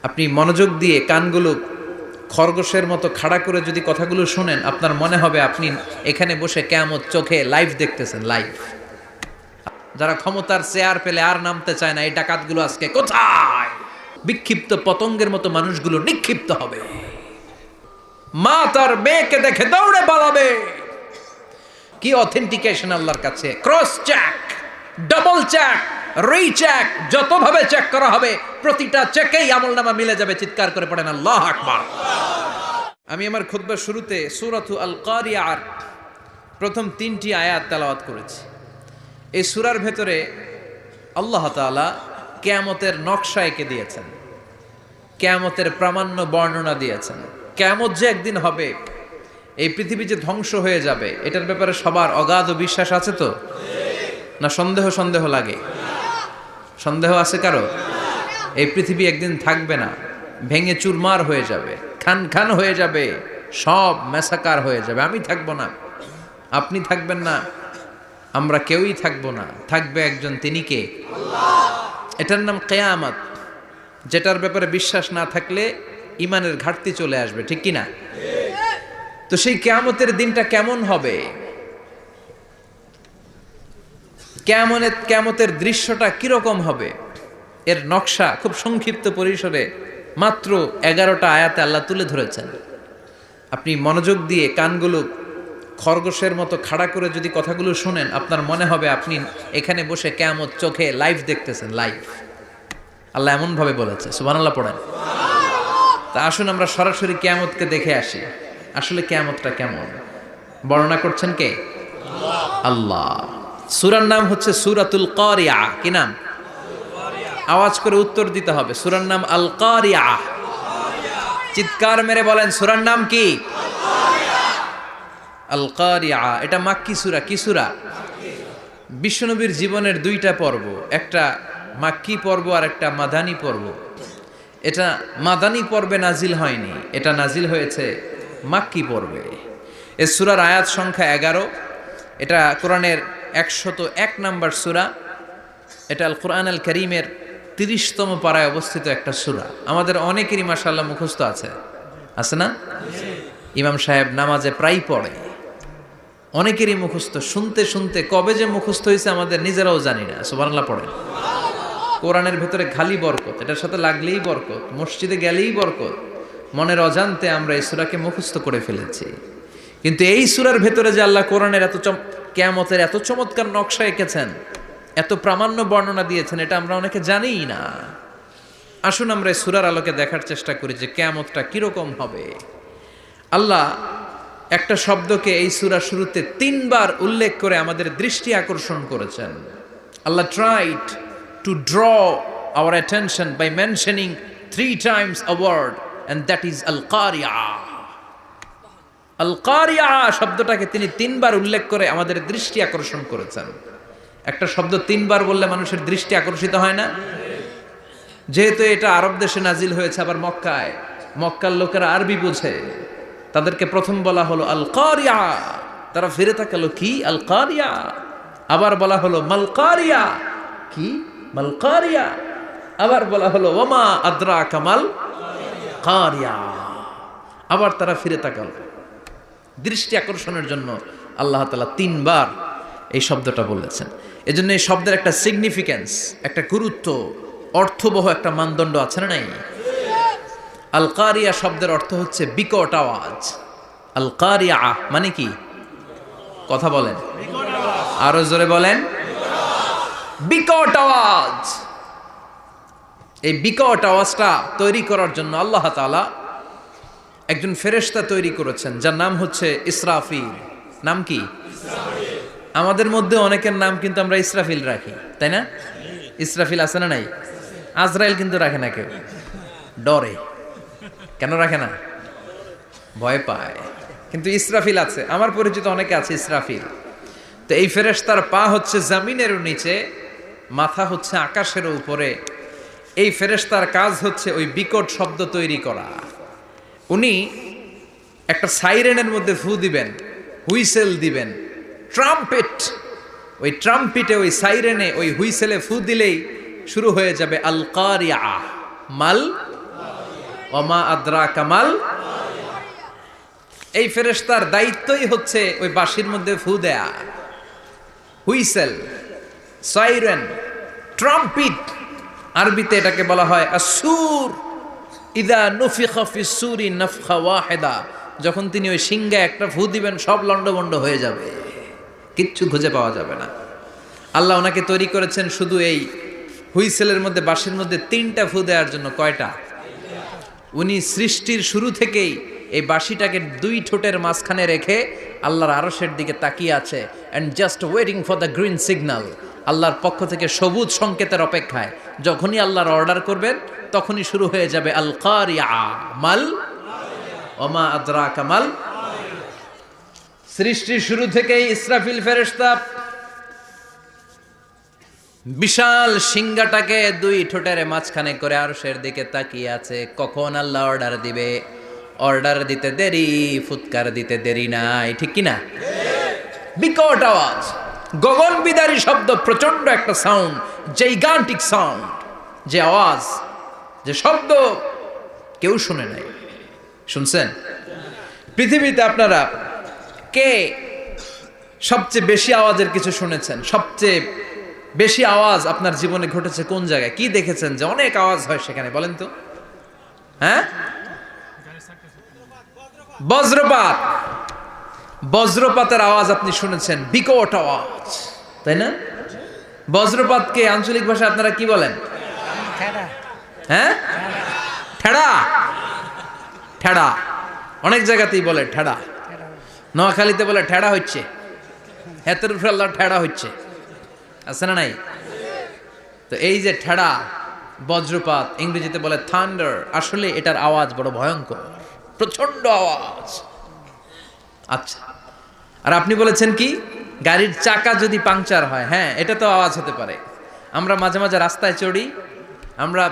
আপনি মনোযোগ দিয়ে কানগুলো খরগোশের মতো খাড়া করে যদি কথাগুলো শুনেন, আপনার মনে হবে আপনি এখানে বসে কিয়ামত চোখে লাইভ দেখতেছেন, লাইভ। যারা ক্ষমতার চেয়ার পেলে আর নামতে চায় না, এই ডাকাতগুলো আজকে কোথায়? বিক্ষিপ্ত পতঙ্গের মতো মানুষগুলো নিক্ষিপ্ত হবে। মা তার মেয়েকে দেখে দৌড়ে পালাবে। কি অথেন্টিকেশন আল্লাহর কাছে! Cross check, double check, recheck, যতভাবে চেক করা হবে প্রতিটা চেকেই আমলনামা মিলে যাবে। চিৎকার করে পড়েন আল্লাহু আকবার। আমি আমার খুতবার শুরুতে সূরাতু আল কারিয়ার প্রথম 3টি আয়াত তেলাওয়াত করেছি। এই সূরার ভেতরে আল্লাহ তাআলা কিয়ামতের নকশা এঁকে দিয়েছেন, কিয়ামতের প্রামাণ্য বর্ণনা দিয়েছেন। কিয়ামত যে একদিন হবে, এই পৃথিবী যে ধ্বংস হয়ে যাবে, এটার ব্যাপারে সবার অগাধ বিশ্বাস আছে তো? না সন্দেহ লাগে? সন্দেহ আছে কারো? এই পৃথিবী একদিন থাকবে না, ভেঙে চুরমার হয়ে যাবে, খান খান হয়ে যাবে, সব ম্যাসাকার হয়ে যাবে। আমি থাকবো না, আপনি থাকবেন না, আমরা কেউই থাকবো না। থাকবে একজন, তিনি কে? এটার নাম কিয়ামত, যেটার ব্যাপারে বিশ্বাস না থাকলে ইমানের ঘাটতি চলে আসবে, ঠিক কি না? তো সেই কিয়ামতের দিনটা কেমন হবে, কিয়ামতের দৃশ্যটা কিরকম হবে, এর নকশা খুব সংক্ষিপ্ত পরিসরে মাত্র 11টা আয়াতে আল্লাহ তুলে ধরেছেন। আপনি মনোযোগ দিয়ে কানগুলো খরগোশের মতো খাড়া করে যদি কথাগুলো শুনেন, আপনার মনে হবে আপনি এখানে বসে কিয়ামত চোখে লাইভ দেখতেছেন, লাইভ। আল্লাহ এমন ভাবে বলেছে, সুবহানাল্লাহ পড়েন। তা আসুন আমরা সরাসরি কিয়ামতকে দেখে আসি। আসলে কিয়ামতটা কেমন বর্ণনা করছেন কে? আল্লাহ। সূরার নাম হচ্ছে সূরাতুল কারিয়া। কি নাম? আওয়াজ করে উত্তর দিতে হবে। সূরার নাম আল কারিয়া। চিৎকার মেরে বলেন, সূরার নাম কি? আল কারিয়া। এটা মাক্কি সূরা। কি সূরা? বিশ্বনবীর জীবনের 2টা পর্ব, একটা মাক্কি পর্ব আর একটা মাদানী পর্ব। এটা মাদানী পর্বে নাজিল হয়নি, এটা নাজিল হয়েছে মাক্কি পর্বে। এই সূরার আয়াত সংখ্যা 11। এটা কোরআনের 101 নম্বর সূরা। এটা আল কোরআন আল কারীমের 30তম পারায় অবস্থিত একটা সূরা। আমাদের অনেকেরই মাশাআল্লাহ মুখস্থ আছে, আছে না? ইমাম সাহেব নামাজে প্রায় পড়ে, অনেকেরই মুখস্থ। শুনতে শুনতে কবে যে মুখস্থ হয়েছে আমাদের নিজেরাও জানি না। সুবহানাল্লাহ পড়েন। কোরআনের ভেতরে খালি বরকত, এটার সাথে লাগলেই বরকত, মসজিদে গেলেই বরকত। মনের অজান্তে আমরা এই সূরাকে মুখস্থ করে ফেলেছি। কিন্তু এই সূরার ভেতরে যে আল্লাহ কোরআনের কিয়ামতের এত চমৎকার নকশা এঁকেছেন, এত প্রামাণ্য বর্ণনা দিয়েছেন, এটা আমরা অনেকে জানিই না। আসুন আমরা এই সূরার আলোকে দেখার চেষ্টা করি যে কিয়ামতটা কিরকম হবে। আল্লাহ একটা শব্দকে এই সূরার শুরুতে 3 বার উল্লেখ করে আমাদের দৃষ্টি আকর্ষণ করেছেন। আল্লাহ tried to draw our attention by mentioning 3 times a word, and that is al-Qari'ah. আল-কারিয়া শব্দটাকে তিনি 3 বার উল্লেখ করে আমাদের দৃষ্টি আকর্ষণ করেছেন। একটা শব্দ 3 বার বললে মানুষের দৃষ্টি আকর্ষিত হয় না? যেহেতু এটা আরব দেশে নাজিল হয়েছে, আবার মক্কায়, মক্কার লোকেরা আরবি বোঝে, তাদেরকে প্রথম বলা হলো আল-কারিয়া। তারা ফিরে তাকালো, কি আল-কারিয়া? আবার বলা হলো মাল-কারিয়া। কি মাল-কারিয়া? আবার বলা হলো ওমা আদরাকা মাল-কারিয়া। আবার তারা ফিরে তাকালো। দৃষ্টি আকর্ষণের জন্য আল্লাহ তাআলা 3 বার এই শব্দটা বলেছেন। এজন্য এই শব্দের একটা সিগনিফিক্যান্স, একটা গুরুত্ব, অর্থবহ একটা মানদণ্ড আছে না নাই? আল কারিয়া শব্দের অর্থ হচ্ছে বিকট আওয়াজ। আল কারিয়া মানে কি? কথা বলেন, আরো জোরে বলেন। বিকট আওয়াজ। এই বিকট আওয়াজটা তৈরি করার জন্য আল্লাহ তাআলা একজন ফেরেশতা তৈরি করেছেন, যার নাম হচ্ছে ইসরাফিল। নাম কি? আমাদের মধ্যে অনেকের নাম কিন্তু আমরা ইসরাফিল রাখি, তাই না? ইসরাফিল আছে না নাই? আজরাইল কিন্তু রাখে না কেউ, ডরে। কেন রাখে না? ভয় পায়। কিন্তু ইসরাফিল আছে, আমার পরিচিত অনেকে আছে ইসরাফিল। তো এই ফেরেশতার পা হচ্ছে জমিনের নিচে, মাথা হচ্ছে আকাশের উপরে। এই ফেরেশতার কাজ হচ্ছে ওই বিকট শব্দ তৈরি করা। উনি একটা সাইরেনের মধ্যে ফু দিবেন, হুইসেল দিবেন, ট্রাম্পেট। ওই ট্রাম্পিটে, ওই সাইরেনে, ওই হুইসেলে ফু দিলেই শুরু হয়ে যাবে আল কারিয়া। মাল ওমা আদরাকা মাল। এই ফেরেশতার দায়িত্বই হচ্ছে ওই বাঁশির মধ্যে ফু দেয়া। হুইসেল, সাইরেন, ট্রাম্পিট, আরবিতে এটাকে বলা হয় আসুর। ইদা নুফিখা ফিস সূরি নাফখা ওয়াহিদা, যখন তিনি ওই সিংহে একটা ফু দিবেন সব লন্ডভন্ড হয়ে যাবে, কিচ্ছু খুঁজে পাওয়া যাবে না। আল্লাহ ওনাকে তৈরি করেছেন শুধু এই হুইসেলের মধ্যে, বাঁশির মধ্যে 3টা ফু দেওয়ার জন্য। কয়টা? উনি সৃষ্টির শুরু থেকেই এই বাঁশিটাকে 2 ঠোঁটের মাঝখানে রেখে আল্লাহর আরশের দিকে তাকিয়ে আছে, and just waiting for the green signal. আল্লাহর পক্ষ থেকে সবুজ সংকেতের অপেক্ষায়। যখনই আল্লাহর অর্ডার করবেন তখনই শুরু হয়ে যাবে আল কারিয়া মাল ওমা আদরাকা মাল। সৃষ্টির শুরু থেকেই ইসরাফিল ফেরেশতা বিশাল সিংহাটাকে 2 ঠোঁটের মাঝখানে করে আরশের দিকে তাকিয়ে আছে, কখন আল্লাহ অর্ডার দিবে। অর্ডার দিতে দেরি, ফুৎকার দিতে দেরি নাই, ঠিক কিনা? বিকট আওয়াজ, গগন বিদারী শব্দ, প্রচন্ড একটা সাউন্ড, জাইগান্টিক সাউন্ড, যে আওয়াজ, যে শব্দ কেউ শুনে নাই। শুনছেন? পৃথিবীতে আপনারা কে সবচেয়ে বেশি আওয়াজের কিছু শুনেছেন? সবচেয়ে বেশি আওয়াজ আপনার জীবনে ঘটেছে কোন জায়গায়? কি দেখেছেন যে অনেক আওয়াজ হয় সেখানে? বলেন তো। হ্যাঁ, বজ্রপাত। বজ্রপাতের আওয়াজ আপনি শুনেছেন, বিকট আওয়াজ, তাই না? বজ্রপাতকে আঞ্চলিক ভাষায় আপনারা কি বলেন? হ্যাঁ, ঠেড়া। ঠেড়া অনেক জায়গাতেই বলে ঠেড়া। নোয়াখালীতে বলে ঠেড়া হচ্ছে, হাতের উপরে আল্লাহ ঠেড়া হচ্ছে, আছে না নাই? তো এই যে ঠেড়া, বজ্রপাত, ইংরেজিতে বলে থান্ডার, আসলে এটার আওয়াজ বড় ভয়ঙ্কর, প্রচন্ড আওয়াজ। আচ্ছা, আর আপনি বলেছেন কি গাড়ির চাকা যদি পাংচার হয়, হ্যাঁ এটা তো আওয়াজ হতে পারে। আমরা মাঝে মাঝে রাস্তায় চড়ি, আমরা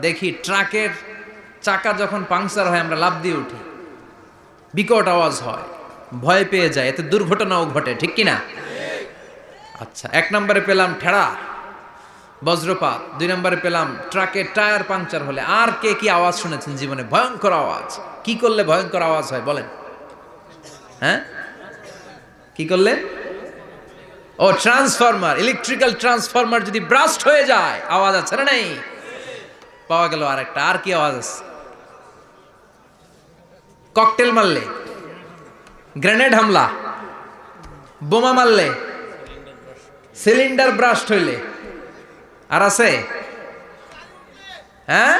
দেখি ট্রাকের চাকা যখন পাংচার হয় আমরা লাফ দিয়ে উঠি, বিকট আওয়াজ হয়, ভয় পেয়ে যায়, এতে দুর্ঘটনাও ঘটে, ঠিক কিনা? আচ্ছা, 1 নম্বরে পেলাম ঠেড়া, বজ্রপাত। 2 নম্বরে পেলাম ট্রাকের টায়ার পাংচার হলে। আর কে কি আওয়াজ শুনেছেন জীবনে? ভয়ঙ্কর আওয়াজ। কি করলে ভয়ঙ্কর আওয়াজ হয় বলেন? হ্যাঁ, কি করলে? ও, ট্রান্সফরমার, ইলেকট্রিক্যাল ট্রান্সফরমার যদি ব্রাস্ট হয়ে যায় আওয়াজ আছে না নাই? পাওয়া গেল আরেকটা। আর কি আওয়াজ আছে? ককটেল মারলে, গ্রেনেড হামলা, বোমা মারলে, সিলিন্ডার ব্রাস্ট হইলে। আর আছে? হ্যাঁ,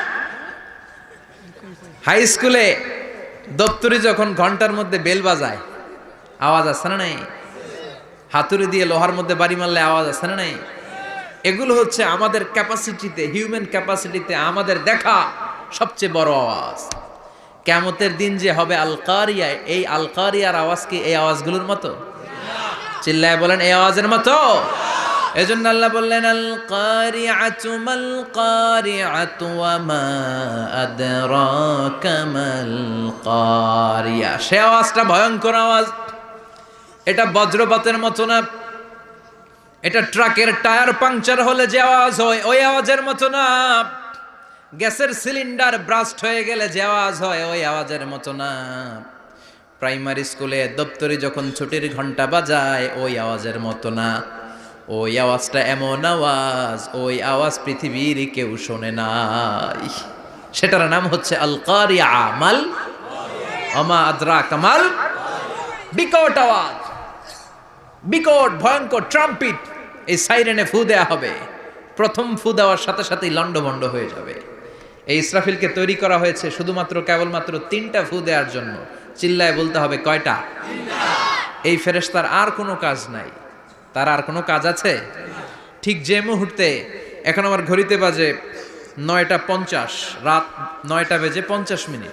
হাই স্কুলে দপ্তরি যখন ঘন্টার মধ্যে বেল বাজায় আওয়াজ আছে না নাই? হাতুড়ি দিয়ে লোহার মধ্যে বাড়ি মারলে আওয়াজ আছে না নাই? এগুলো হচ্ছে আমাদের ক্যাপাসিটিতে, হিউম্যান ক্যাপাসিটিতে আমাদের দেখা সবচেয়ে বড় আওয়াজ। কিয়ামতের দিন যে হবে আল কারিয়া, এই আল কারিয়ার আওয়াজ কি এই আওয়াজগুলোর মতো? চিল্লায় বলেন, এই আওয়াজের মতো? এজন্য আল্লাহ বললেন আল কারিআতু মাল কারিআতু ওয়া মা আদরাকা মাল কারিয়া। সে আওয়াজটা ভয়ঙ্কর আওয়াজ। এটা বজ্রপাতের মতো না, এটা ট্রাকের টায়ার পাংচার হলে যে আওয়াজ হয় ওই আওয়াজের মতো না, গ্যাসের সিলিন্ডার ব্রাস্ট হয়ে গেলে যে আওয়াজ হয় ওই আওয়াজের মতো না, প্রাইমারি স্কুলে দপ্তরি যখন ছুটির ঘন্টা বাজায় ওই আওয়াজের মতো না। ওই আওয়াজটা এমন আওয়াজ, ওই আওয়াজ পৃথিবীর কেউ শোনে নাই। সেটার নাম হচ্ছে আল কারিয়া মাল ওমা আদরাকা মাল। বিকট আওয়াজ, বিকট ভয়ঙ্কর ট্রাম্পিট, এই সাইরেনে ফু দেয়া হবে। প্রথম ফু দেওয়ার সাথে সাথেই লন্ডভন্ড হয়ে যাবে। এই ইসরাফিলকে তৈরি করা হয়েছে শুধুমাত্র কেবলমাত্র 3টা ফু দেওয়ার জন্য। চিল্লায় বলতে হবে কয়টা? এই ফেরেশতার আর কোনো কাজ নাই। তার আর কোনো কাজ আছে? ঠিক যে মুহূর্তে, এখন আমার ঘড়িতে বাজে 9:50, রাত 9:50,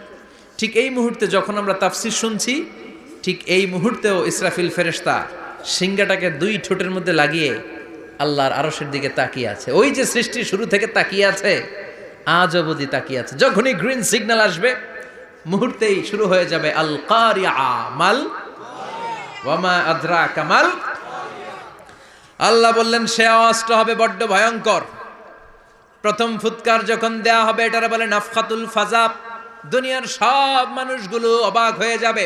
ঠিক এই মুহূর্তে যখন আমরা তাফসীর শুনছি, ঠিক এই মুহূর্তেও ইসরাফিল ফেরেশতা সিংহাটাকে 2 ঠোঁটের মধ্যে লাগিয়ে আল্লাহর আরশের দিকে তাকিয়ে আছে। ওই যে সৃষ্টির শুরু থেকে তাকিয়ে আছে, আজ অবধি তাকিয়ে আছে। যখনই গ্রিন সিগন্যাল আসবে মুহূর্তেই শুরু হয়ে যাবে আল কারিয়া মাল ওয়া মা আদরাকা মাল। আল্লাহ বললেন সে আওয়াজটা হবে বড্ড ভয়ঙ্কর। প্রথম ফুৎকার যখন দেয়া হবে এটারে বলে নাফখাতুল ফাজা। দুনিয়ার সব মানুষগুলো অবাক হয়ে যাবে,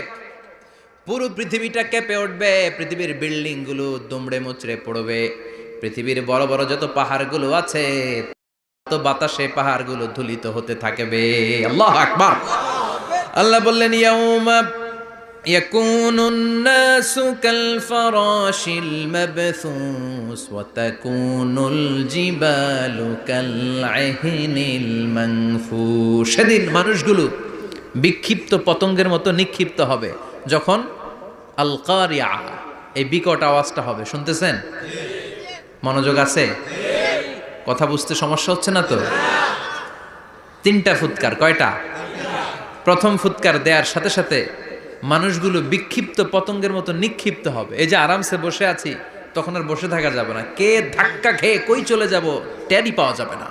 পুরো পৃথিবীটা কেঁপে উঠবে, পৃথিবীর বিল্ডিং গুলো দুমড়ে মুচড়ে পড়বে, পৃথিবীর বড় বড় যত পাহাড়গুলো আছে তো বাতাসে পাহাড়গুলো ধুলিত হতে থাকবে। আল্লাহু আকবার। আল্লাহ বললেন ইয়াউমা ইয়াকুনুন নাসু কাল ফারাশিল মাবথুস ওয়া তাকুনুল জিবালু কাল আহিনিল মানফুশ। সেদিন মানুষগুলো বিক্ষিপ্ত পতঙ্গের মতো নিক্ষিপ্ত হবে যখন আল কারিয়া, এই বিকট আওয়াজটা হবে। শুনতেছেন? মনোযোগ আছে? কথা বুঝতে সমস্যা হচ্ছে না তো? তিনটা ফুৎকার। কয়টা? প্রথম ফুৎকার দেওয়ার সাথে সাথে মানুষগুলো বিক্ষিপ্ত পতঙ্গের মতো নিক্ষিপ্ত হবে। এই যে আরামসে বসে আছি, তখন আর বসে থাকা যাবে না, কে ধাক্কা খেয়ে কই চলে যাব টেরই পাওয়া যাবে না।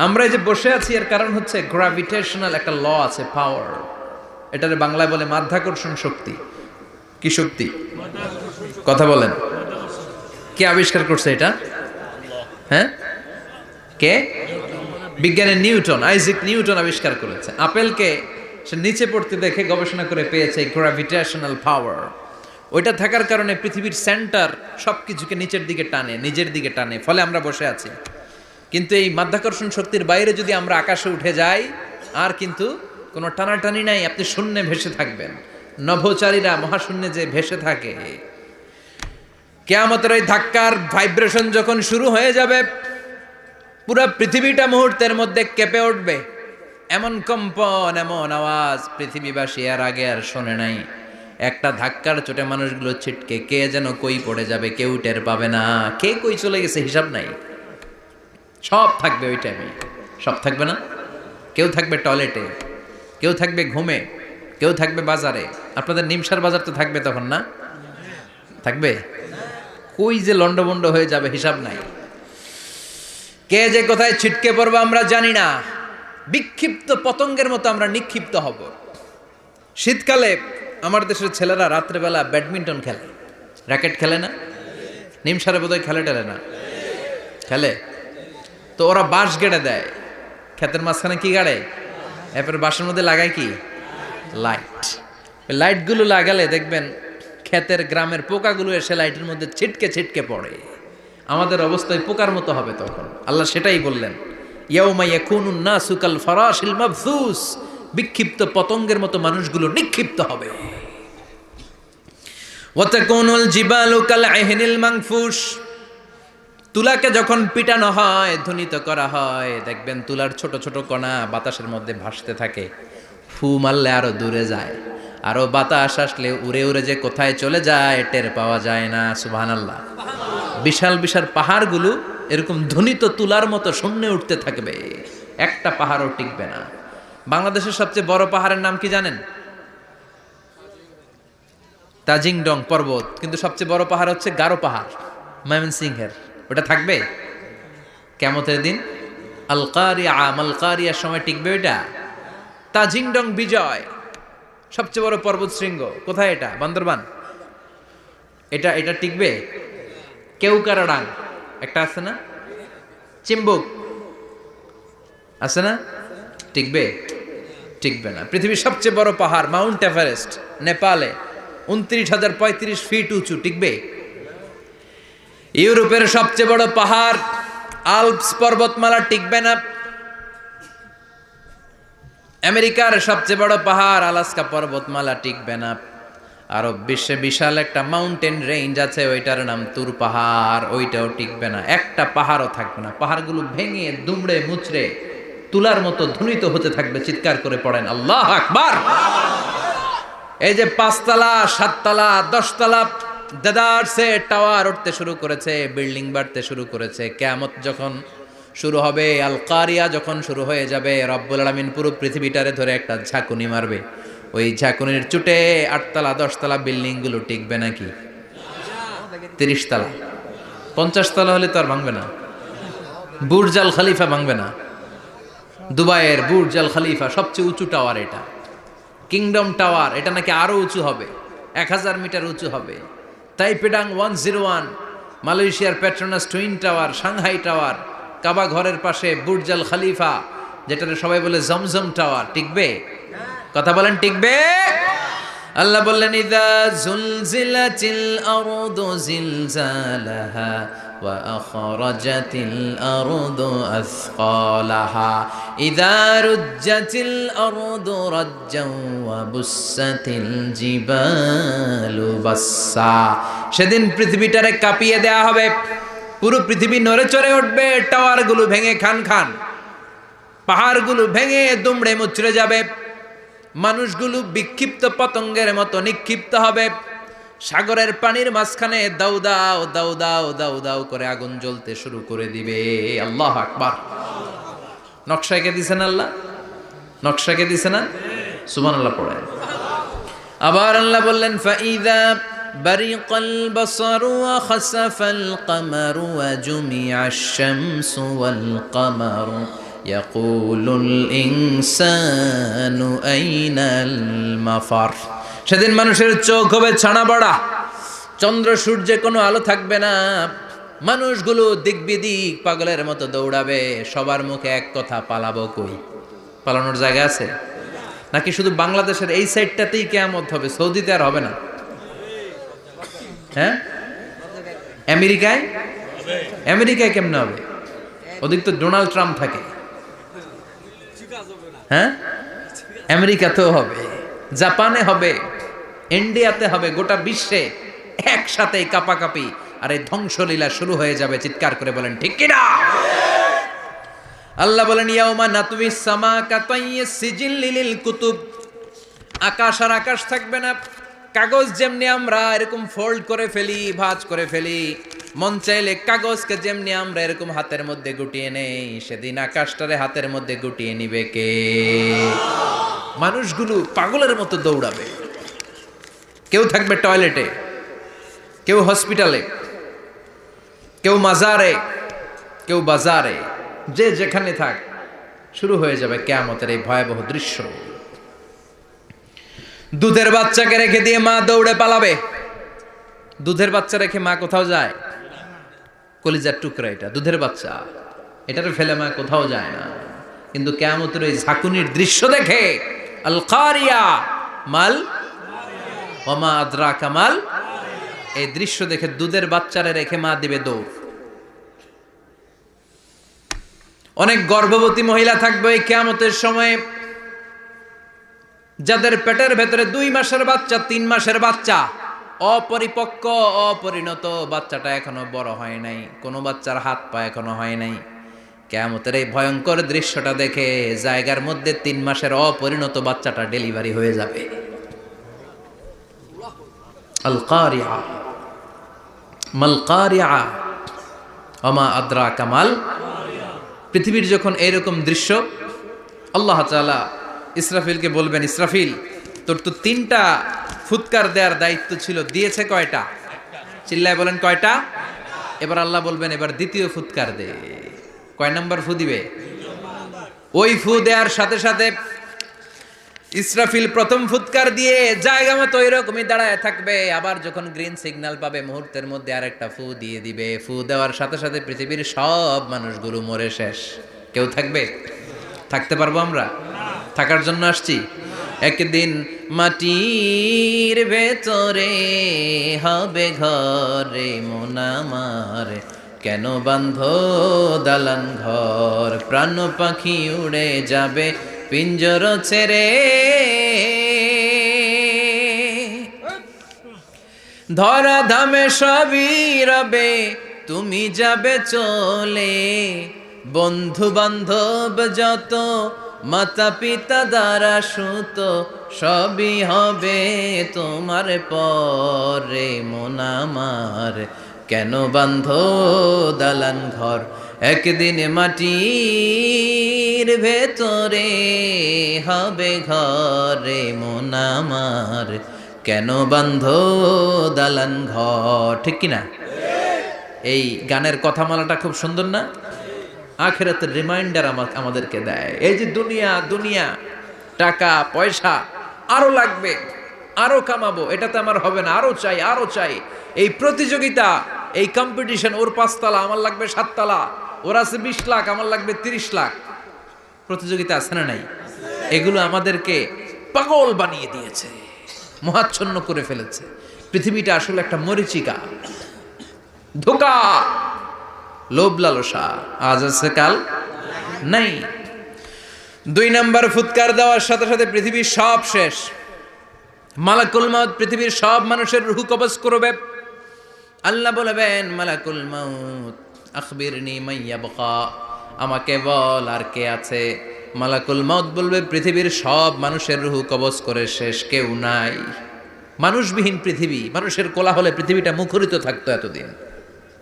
আমরা এই যে বসে আছি এর কারণ হচ্ছে গ্র্যাভিটেশনাল একটা ল আছে, পাওয়ার। এটারে বাংলায় বলে মাধ্যাকর্ষণ শক্তি। কি শক্তি? কথা বলেন। কে আবিষ্কার করছে এটা? হ্যাঁ, কে? বিজ্ঞানের নিউটন, আইজাক নিউটন আবিষ্কার করেছে। আপেলকে সে নিচে পড়তে দেখে গবেষণা করে পেয়েছে গ্র্যাভিটেশনাল পাওয়ার। ওইটা থাকার কারণে পৃথিবীর সেন্টার সবকিছুকে নিচের দিকে টানে, নিজের দিকে টানে, ফলে আমরা বসে আছি। কিন্তু এই মাধ্যাকর্ষণ শক্তির বাইরে যদি আমরা আকাশে উঠে যাই, আর কিন্তু কোনো টানাটানি নাই, আপনি শূন্যে ভেসে থাকবেন। নভোচারীরা মহাশূন্যে যে ভেসে থাকে, কিয়ামতের ওই ধাক্কার ভাইব্রেশন যখন শুরু হয়ে যাবে, পুরো পৃথিবীটা মুহূর্তের মধ্যে কেঁপে উঠবে। এমন কম্পন, এমন আওয়াজ পৃথিবীবাসী এর আগে আর শোনে নাই। একটা ধাক্কার চোটে মানুষগুলো ছিটকে কে যেন কই পড়ে যাবে, কেউ টের পাবে না। কে কই চলে গেছে হিসাব নাই। সব থাকবে ওই টাইমে, সব থাকবে না। কেউ থাকবে টয়লেটে, কেউ থাকবে ঘুমে, কেউ থাকবে বাজারে। আপনাদের নিমসার বাজার তো থাকবে তখন, না থাকবে? কই যে লন্ডভন্ড হয়ে যাবে হিসাব নাই। কে যে কোথায় ছিটকে পড়বো আমরা জানি না। বিক্ষিপ্ত পতঙ্গের মতো আমরা নিক্ষিপ্ত হব। শীতকালে আমার দেশের ছেলেরা রাত্রেবেলা ব্যাডমিন্টন খেলে, র্যাকেট খেলে না? নিমসারে বোধহয় খেলে টেলে না? খেলে তো। ওরা বাঁশ গেড়ে দেয় ক্ষেতের মাঝখানে। কি গাড়ে? এরপরে বাঁশের মধ্যে লাগায় কি? লাইট। লাইটগুলো লাগালে দেখবেন ক্ষেতের গ্রামের পোকাগুলো এসে লাইটের মধ্যে ছিটকে ছিটকে পড়ে। আমাদের অবস্থায় পোকার মতো হবে তখন। আল্লাহ সেটাই বললেন, ইয়াউমা ইয়াকুনুন নাসু কাল ফারাশিল মাবথুস। বিক্ষিপ্ত পতঙ্গের মতো মানুষগুলো নিক্ষিপ্ত হবে। ওয়া তাকুনুল জিবালু কাল আহিনিল মানফুশ। তুলাকে যখন পিটানো হয়, ধ্বনিত করা হয়, দেখবেন তুলার ছোট ছোট কণা বাতাসের মধ্যে ভাসতে থাকে। ফু মারলে আরো দূরে যায়, আরো বাতাস আসলে উড়ে উড়ে যে কোথায় চলে যায় টের পাওয়া যায় না। সুবহানাল্লাহ। বিশাল বিশাল পাহাড়গুলো এরকম ধ্বনিত তুলার মতো শূন্যে উঠতে থাকবে, একটা পাহাড়ও টিকবে না। বাংলাদেশের সবচেয়ে বড় পাহাড়ের নাম কি জানেন? তাজিংডং পর্বত। কিন্তু সবচেয়ে বড় পাহাড় হচ্ছে গারো পাহাড়, ময়মনসিংহের। ওটা থাকবে কিয়ামতের দিন। আল কারিয়া, মাল কারিয়ার সময় টিকবে ওইটা। তাজিংডং বিজয়, সবচেয়ে বড় পর্বত শৃঙ্গ। কোথায় এটা? বান্দরবান। এটা টিকবে? কেউকারাডাং একটা আছে না? চিম্বুক আছে না? টিকবে? টিকবে না। পৃথিবীর সবচেয়ে বড় পাহাড় মাউন্ট এভারেস্ট নেপালে, 29,035 ফিট উঁচু, টিকবে? ইউরোপের সবচেয়ে বড় পাহাড় আল্পস পর্বতমালা, টিকবে না। আমেরিকার সবচেয়ে বড় পাহাড় আলাস্কা পর্বতমালা, টিকবে না। আরব বিশ্বে বিশাল একটা মাউন্টেন রেঞ্জ আছে, ওইটার নাম তুর পাহাড়, ওইটাও টিকবে না। একটা পাহাড়ও থাকবে না। পাহাড়গুলো ভেঙে দুমড়ে মুচড়ে তুলার মতো ধ্বনিত হতে থাকবে। চিৎকার করে পড়েন আল্লাহু আকবার। এই যে 5 তলা, 7 তলা, 10 তলা দেদারসে টাওয়ার উঠতে শুরু করেছে, বিল্ডিং বাড়তে শুরু করেছে। কিয়ামত যখন শুরু হবে, আল কারিয়া যখন শুরু হয়ে যাবে, রব্বুল আলামিন পুরো পৃথিবীটারে ধরে একটা ঝাঁকুনি মারবে। ওই ঝাঁকুনির চুটে 8 তলা 10 তলা বিল্ডিং গুলো টিকবে নাকি? 30 তলা 50 তলা হলে তো আর ভাঙবে না। বুর্জ আল খলিফা ভাঙবে না। দুবাইয়ের বুর্জ আল খলিফা সবচেয়ে উঁচু টাওয়ার এটা। কিংডম টাওয়ার, এটা নাকি আরো উঁচু হবে, 1000 মিটার উঁচু হবে। তাইপেডাং 101, মালয়েশিয়ার Petronas twin tower, Shanghai tower, কাবা ঘরের পাশে বুর্জ আল খলিফা, যেটারে সবাই বলে জমজম টাওয়ার, টিকবে? কথা বলেন, টিকবে? আল্লাহ বললেন ইযা জুলজিলাতিল আরদু জিলজালাহা ওয়া আখরাজাতিল আরদু আসকালাহা ইযা রুজ্জাতিল আরদু রাজ্জান ওয়া বুসাতিল জিবালু বাসসা। সেদিন পৃথিবীটারে কাঁপিয়ে দেয়া হবে, পুরো পৃথিবী নড়ে চড়ে উঠবে, টাওয়ারগুলো ভেঙে খান খান, পাহাড়গুলো ভেঙে দুমড়ে মুচড়ে যাবে, মানুষগুলো বিক্ষিপ্ত পতঙ্গের মতো নিক্ষিপ্ত হবে, সাগরের পানির মাঝখানে দাউ দাউ দাউ দাউ দাউ দাউ করে আগুন জ্বলতে শুরু করে দিবে। আল্লাহু আকবার। নকশা কে দিছেন আল্লাহ? নকশা কে দিছেন না? সুবহানাল্লাহ পড়েন। আবার আল্লাহ বললেন ফাইদা বারিকাল বাসারু ওয়া খাসাফাল কামারু ওয়া জুমিআশ শামসু ওয়াল কামারু ইয়াকুলুল ইনসানু আইনাল মাফার। সেদিন মানুষের চোখ হবে ছানা বড়া, চন্দ্র সূর্যে কোনো আলো থাকবে না, মানুষগুলো দিক বিদিক পাগলের মতো দৌড়াবে, সবার মুখে এক কথা, পালাবো কই? পালানোর জায়গা আছে নাকি শুধু বাংলাদেশের এই সাইডটাতেই কিয়ামত হবে? সৌদিতে আর হবে না? হ্যাঁ, আমেরিকায়? আমেরিকায় কেমনে হবে? ওদিক তো ডোনাল্ড ট্রাম্প থাকে। হ্যাঁ, আমেরিকাতেও হবে, জাপানে হবে, ইন্ডিয়াতে হবে, গোটা বিশ্বে একসাথে কাপাকাপি আর এই ধ্বংসলীলা শুরু হয়ে যাবে। চিৎকার করে বলেন ঠিক কিনা? আল্লাহ বলেন ইয়াউমা নাতউইস সামা কাতাইয়িস সিজিল লিল কুতুব। আকাশ আর আকাশ থাকবে না, কাগজ যেমনি আমরা এরকম ফোল্ড করে ফেলি, ভাঁজ করে ফেলি, মন চাইলে কাগজকে যেমনি আমরা এরকম হাতের মধ্যে গুটিয়ে নেই, সেদিন আকাশটারে হাতের মধ্যে গুটিয়ে নিবে কে? মানুষগুলো পাগলের মতো দৌড়াবে, কেউ থাকবে টয়লেটে, কেউ হসপিটালে, কেউ মাজারে, কেউ বাজারে, যে যেখানে থাক, শুরু হয়ে যাবে কিয়ামতের এই ভয়াবহ দৃশ্য। দুধের বাচ্চাকে রেখে দিয়ে মা দৌড়ে পালাবে। দুধের বাচ্চা রেখে মা কোথাও যায়? কলিজার টুকরা এটা, দুধের বাচ্চা, এটারে ফেলে মা কোথাও যায় না। কিন্তু কিয়ামতের এই ঝাঁকুনির দৃশ্য দেখে আল কারিয়া মাল ওয়া মা আদরাকা মাল, এই দৃশ্য দেখে দুধের বাচ্চারে রেখে মা দিবে দৌড়। অনেক গর্ভবতী মহিলা থাকবে এই কিয়ামতের সময়, যাদের পেটের ভেতরে 2 মাসের বাচ্চা, 3 মাসের বাচ্চা, অপরিপক্ক অপরিণত, বাচ্চাটা এখনো বড় হয় নাই, কোনো বাচ্চার হাত পা এখনো হয় নাই। কিয়ামতের এই ভয়ঙ্কর দৃশ্যটা দেখে জায়গার মধ্যে 3 মাসের অপরিণত বাচ্চাটা ডেলিভারি হয়ে যাবে। আল কারিয়া মাল কারিয়া ওয়া মা আদরাকা মাল। পৃথিবীর যখন এইরকম দৃশ্য, আল্লাহ তাআলা ইসরাফিলকে বলবেন, ইসরাফিল তোর তো 3টা ফুৎকার দেওয়ার দায়িত্ব ছিল, দিয়েছে কয়টা? চিল্লায় বলেন কয়টা? এবার আল্লাহ বলবেন এবার দ্বিতীয় ফুৎকার দে। কয় নাম্বার ফু দিবে? ওই ফু দেওয়ার সাথে সাথে ইসরাফিল প্রথম ফুৎকার দিয়ে জায়গা মতো এরকমই দাঁড়ায় থাকবে, আবার যখন গ্রিন সিগন্যাল পাবে মুহূর্তের মধ্যে আরেকটা ফু দিয়ে দিবে। ফু দেওয়ার সাথে সাথে পৃথিবীর সব মানুষগুলো মরে শেষ। কেউ থাকবে? থাকতে পারবো আমরা? থাকার জন্য আসছি। একদিন মাটির ভেতরে হবে ঘরে মন আমার, কেন বান্ধ দালান ঘর, প্রাণ পাখি উড়ে যাবে পিঞ্জর ছেড়ে, ধরা ধামে সবই রবে তুমি যাবে চলে, বন্ধু বান্ধব যত মাতা পিতা দ্বারা সুত সবই হবে তোমার পরে মন আমার, কেন বান্ধ দালান ঘর, একদিন মাটির ভেতরে হবে ঘরে মন আমার, কেন বান্ধ দালান ঘর। ঠিক কিনা? এই গানের কথামালাটা খুব সুন্দর না? আখিরাতের রিমাইন্ডার আমাদেরকে দেয়। এই যে দুনিয়া দুনিয়া, টাকা পয়সা আরো লাগবে, আরো কামাবো, এটাতে আমার হবে না, আরো চাই আরো চাই। এই প্রতিযোগিতা, এই কম্পিটিশন, ওর 5 তলা আমার লাগবে 7 তলা, ওর আছে 20 লাখ আমার লাগবে 30 লাখ। প্রতিযোগিতা আছে না নাই? এগুলো আমাদেরকে পাগল বানিয়ে দিয়েছে, মোহাচ্ছন্ন করে ফেলেছে। পৃথিবীটা আসলে একটা মরীচিকা, ধোঁকা, লোভ লালসা, আজ আছে কাল নাই। 2 নাম্বার, ফুৎকার দেওয়ার সাথে সাথে পৃথিবীর সব শেষ। মালাকুল মাউত পৃথিবীর সব মানুষের রূহ কবজ করবে। আল্লাহ বলবেন, মালাকুল মাউত আখবিরনি মাইয়া বাকা, আমাকে বল আর কে আছে। মালাকুল মাউত বলবে, পৃথিবীর সব মানুষের রূহ কবজ করে শেষ, কেউ নাই। মানুষবিহীন পৃথিবী, মানুষের কোলাহলে পৃথিবীটা মুখরিত থাকতো এতদিন।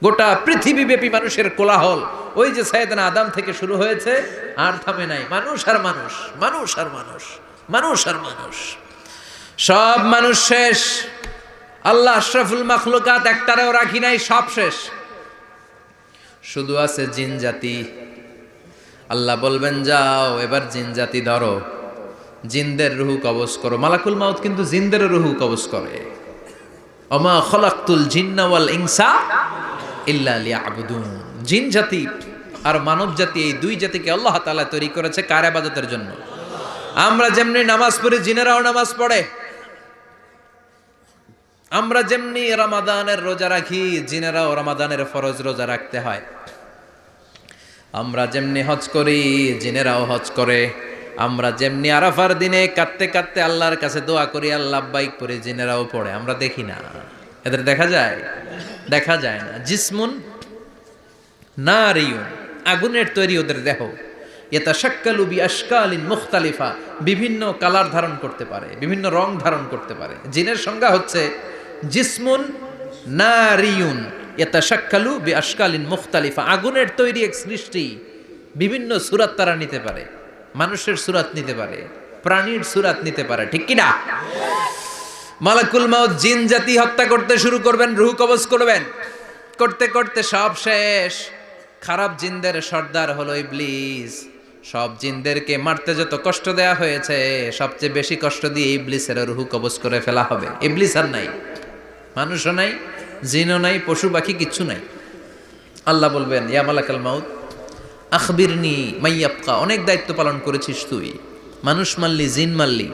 গোটা পৃথিবীব্যাপী মানুষের কোলাহল, ওই যে সাইয়েদনা আদম থেকে শুরু হয়েছে, আর থামে নাই। মানুষ আর মানুষ, মানুষ আর মানুষ, মানুষ আর মানুষ, সব মানুষ শেষ। আল্লাহ আশরাফুল মাখলুকাত একটারেও রাখি নাই, সব শেষ। শুধু আছে জিন জাতি। আল্লাহ বলবেন, যাও এবার জিন জাতি ধরো, জিনদের রূহ কবজ করো। মালাকুল মাউত কিন্তু জিনদের রূহ কবজ করে। ওমা খলাকতুল জিন্না ওয়াল ইনসা ইল্লা লিয়াবুদুন। জিন জাতি আর মানব জাতি, এই 2 জাতিকে আল্লাহ তাআলা তৈরি করেছে কার ইবাদতের জন্য? আমরা যেমনি নামাজ পড়ি, জিনেরাও নামাজ পড়ে। আমরা যেমনি রমাদানের রোজা রাখি, জিনেরাও রমাদানের ফরজ রোজা রাখতে হয়। আমরা যেমনি হজ করি, জিনেরাও হজ করে। আমরা যেমনি আরাফার দিনে কাঁদতে কাঁদতে আল্লাহর কাছে দোয়া করি, আল্লাহ লাব্বাইক করে, জিনেরাও পড়ে। আমরা দেখি না, এদের দেখা যায়? দেখা যায় না। জিসমুন নারিয়ুন, আগুনের তৈরি ওদের দেহ। ইয়াতাশাক্কালু বিআশকালিন মুখতালিফা, বিভিন্ন কালার ধারণ করতে পারে, বিভিন্ন রং ধারণ করতে পারে। জিনের সংজ্ঞা হচ্ছে জিসমুন নারিয়ুন ইয়াতাশাক্কালু বিআশকালিন মুখতালিফা, আগুনের তৈরি এক সৃষ্টি। বিভিন্ন সূরত তারা নিতে পারে, মানুষের সূরত নিতে পারে, প্রাণীর সূরত নিতে পারে, ঠিক কি না? মালাকুল মাউত জিন জাতি হত্যা করতে শুরু করবেন, রূহ কবজ করবেন। করতে করতে সব শেষ। খারাপ জিনদের সর্দার হলো ইবলিস। সব জিনদেরকে মারতে যত কষ্ট দেয়া হয়েছে, সবচেয়ে বেশি কষ্ট দিয়ে ইবলিসের রূহ কবজ করে ফেলা হবে। ইবলিস আর নাই, মানুষও নাই, জিনও নাই, পশু পাখি কিচ্ছু নাই। আল্লাহ বলবেন, ইয়া মালাকুল মাউত আখবিরনি মাইয়াবকা, অনেক দায়িত্ব পালন করেছিস তুই। মানুষ মারলি, জিন মারলি,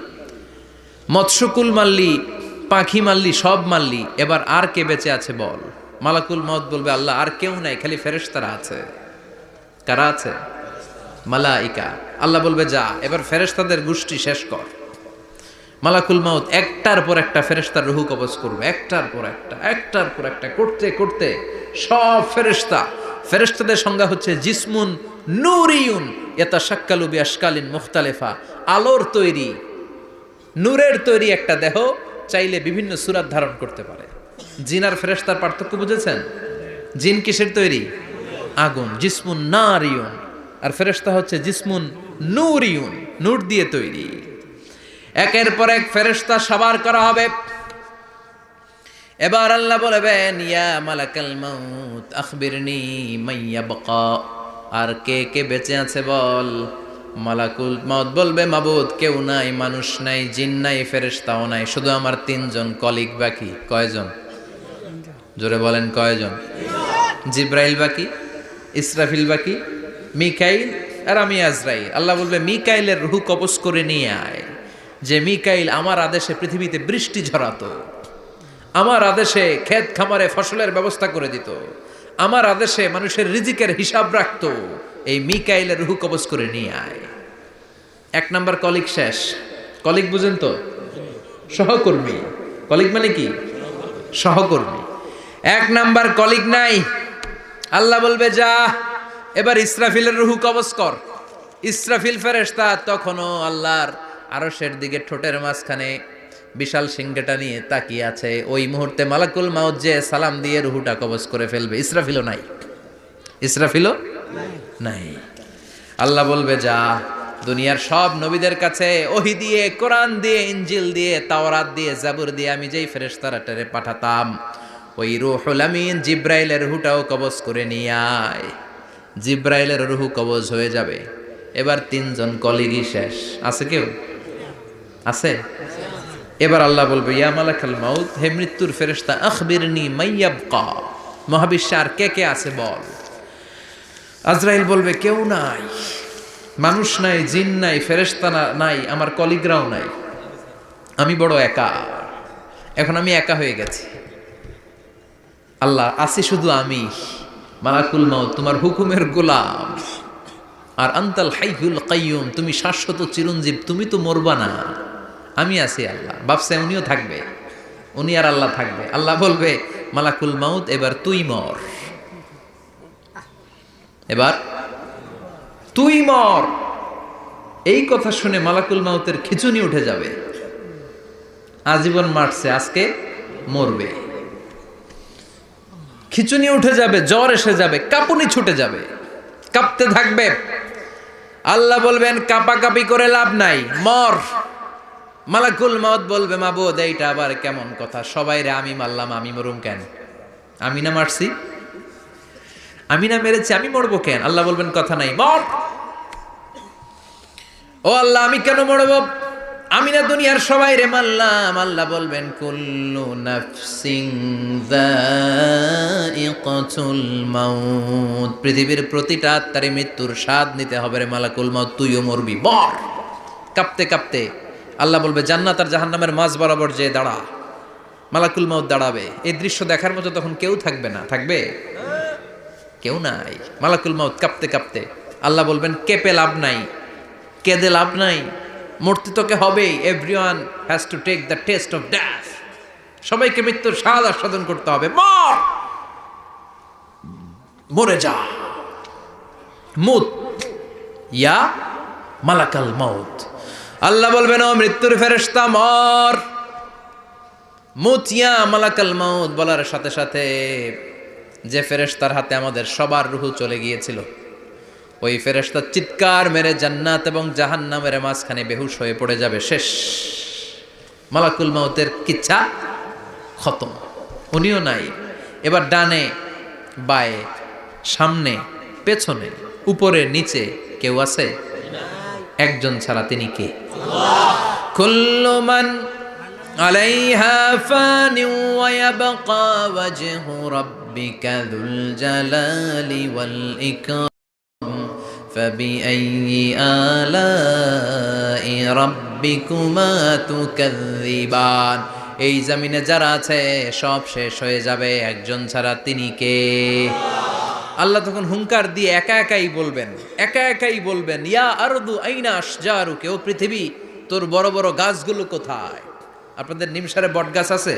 মৎস্যকুল মারলি, পাখি মারলি, সব মারলি, এবার আর কে বেঁচে আছে বল। মালাকুল মাউত বলবে, আল্লাহ আর কেউ নাই, খালি ফেরেশতারা আছে। কারা আছে? মালাইকা। আল্লাহ বলবে, যা এবার ফেরেশতাদের গোষ্ঠী শেষ কর। মালাকুল মাউত একটার পর একটা ফেরেশতার রূহ কবজ করবে, একটার পর একটা, একটার পর একটা, করতে করতে সব ফেরেশতা। ফেরেশতাদের সংজ্ঞা হচ্ছে জিসমুন নূরিয়ুন ইয়াতাশাক্কালু বিআশকালিন মুখতালিফা, আলোর তৈরি, নূরের তৈরি একটা দেহ, চাইলে বিভিন্ন সূরত ধারণ করতে পারে। জিন আর ফেরেশতার পার্থক্য বুঝেছেন? জিন কিসের তৈরি? আগুন, জিসমুন নারিয়ুন। আর ফেরেশতা হচ্ছে জিসমুন নূরিয়ুন, নূর দিয়ে তৈরি। একের পর এক ফেরেশতা সবার করা হবে। এবার আল্লাহ বলবেন, ইয়া মালাকাল মাউত আখবিরনি মাইয়াবকা, আর কে কে বেঁচে আছে বল। মালাকুল মাউত বলবে, মাবুদ কেউ নাই, মানুষ নাই, জিন নাই, ফেরেশতাও নাই, শুধু আমার 3 জন কলিগ বাকি। কয়জন? জোরে বলেন, কয়জন? জিব্রাইল বাকি, ইসরাফিল বাকি, মিকাইল আর আমি আজরাইল। আল্লাহ বলবে, মিকাইলের রূহ কবজ করে নিয়ে আয়। যে মিকাইল আমার আদেশে পৃথিবীতে বৃষ্টি ঝরাতো, আমার আদেশে ক্ষেত খামারে ফসলের ব্যবস্থা করে দিত, আমার আদেশে মানুষের রিজিকের হিসাব রাখতো, এই মিকাইলের রূহ কবজ করে নিয়ে আয়। 1 নাম্বার কলিগ শেষ। কলিগ বুঝেন তো? সহকর্মী। কলিগ মানে কি? সহকর্মী। 1 নাম্বার কলিগ নাই। আল্লাহ বলবে, যা এবার ইসরাফিলের রূহ কবজ কর। ইসরাফিল ফেরেশতা তখনও আল্লাহর আরশের দিকে ঠোঁটের মাঝখানে বিশাল সিংহটা নিয়ে তাকিয়ে আছে। ওই মুহূর্তে মালাকুল মাউত যে সালাম দিয়ে রূহটা কবজ করে ফেলবে। ইসরাফিলও নাই, ইসরাফিলও নাই। আল্লাহ বলবে, যা দুনিয়ার সব নবীদের কাছে ওহী দিয়ে, কোরআন দিয়ে, ইনজিল দিয়ে, তাওরাত দিয়ে, জাবুর দিয়ে আমি যেই ফেরেশতারাটারে পাঠাতাম, ওই রূহুল আমিন জিব্রাইলের রূহটাও কবজ করে নিয়ে আয়। জিব্রাইলের রূহ কবজ হয়ে যাবে। এবার 3 জন কলিগই শেষ। আছে কেউ? আছে? এবার আল্লাহ বলবে, ইয়া মালাকাল মাউত, হে মৃত্যুর ফেরেশতা, আখবিরনি মাইয়াবকা, মহাবিশ্বে আর কে কে আছে বল। আজরাইল বলবে, কেউ নাই। মানুষ নাই, জিন নাই, ফেরেশতা নাই, আমার কলিগরাও নাই, আমি বড় একা। এখন আমি একা হয়ে গেছি। আল্লাহ, আছি শুধু আমি, মালাকুল মাউত তোমার হুকুমের গোলাম, আর আনতাল হাইয়ুল কাইয়ুম তুমি শাশ্বত চিরঞ্জীব, তুমি তো মরবা না, আমি আছি। আল্লাহ ভাবছে উনিও থাকবে, উনি আর আল্লাহ থাকবে। আল্লাহ বলবে মালাকুল মাউত এবার তুই মর, এবার তুই মর। এই কথা শুনে মালাকুল মাউতের খিচুনি উঠে যাবে। আজীবন মারছে, আজকে মরবে। খিচুনি উঠে যাবে, জ্বর এসে যাবে, কাঁপুনি ছুটে যাবে, কাঁপতে থাকবে। আল্লাহ বলবেন কাঁপাকাঁপি করে লাভ নাই, মর। মালাকুল মাউত বলবে মাবুদ এইটা আবার কেমন কথা, সবাই রে আমি মারলাম, আমি মরুম কেন? আমি না মারছি, আমি না মেরেছি, আমি মরবো কেন? আল্লাহ বলবেন কথা নাই, মর। ও আল্লাহ আমি কেন মরব? আমি না দুনিয়ার সবাই রে মারলাম। আল্লাহ বলবেন কুল্লু নাফসিন যায়িকাতুল মাউত, পৃথিবীর প্রতিটা আত্মারে মৃত্যুর স্বাদ নিতে হবে রে মালাকুল মাউত, তুইও মরবি, মর। কাঁপতে কাঁপতে আল্লাহ বলবে জান্নাত আর জাহান্নামের মাঝ বরাবর যে দাঁড়া। মালাকুল মাউত দাঁড়াবে। এই দৃশ্য দেখার মতো তখন কেউ থাকবে না, থাকবে কেউ নাই। মালাকুল মাউত কাঁপতে কাঁপতে আল্লাহ বলবেন কেঁপে লাভ নাই, কেঁদে লাভ নাই, মরতে তোকে হবেই। Everyone has to take the taste of death, সবাইকে মৃত্যুর স্বাদ আস্বাদন করতে হবে। মর, মরে যা। মুত ইয়া মালাকাল মাউত। আল্লাহ বলবেন ও মৃত্যুর ফেরেশতা মর। মুত ইয়া মালাকাল মাউত বলার সাথে সাথে যে ফেরেশতার হাতে আমাদের সবার রূহ চলে গিয়েছিল, ওই ফেরেশতা চিৎকার মেরে জান্নাত এবং জাহান্নামের মাঝখানে বেহুশ হয়ে পড়ে যাবে, শেষ। মালাকুল মাউতের কিচ্ছা খতম, উনিও নাই। এবার ডানে বায়ে সামনে পেছনে উপরে নিচে কেউ আছে? একজন ছাড়া, তিনি কে? কুল্লু মান আলাইহা ফানি ওয়া ইয়াবকা ওয়াজহু রাব্বিকা যুল জালালি ওয়াল ইকরাম فبأي آلاء ربكما تكذبان। এই জমিনে যারা আছে সব শেষ হয়ে যাবে, একজন ছাড়া, তিনি কে? আল্লাহ তখন হুঙ্কার দিয়ে একা একাই বলবেন, একা একাই বলবেন ইয়া আরদু আইনা আশজারুকা, ও পৃথিবী তোর বড় বড় গাছগুলো কোথায়? আপনাদের নিমসারে বট গাছ আছে?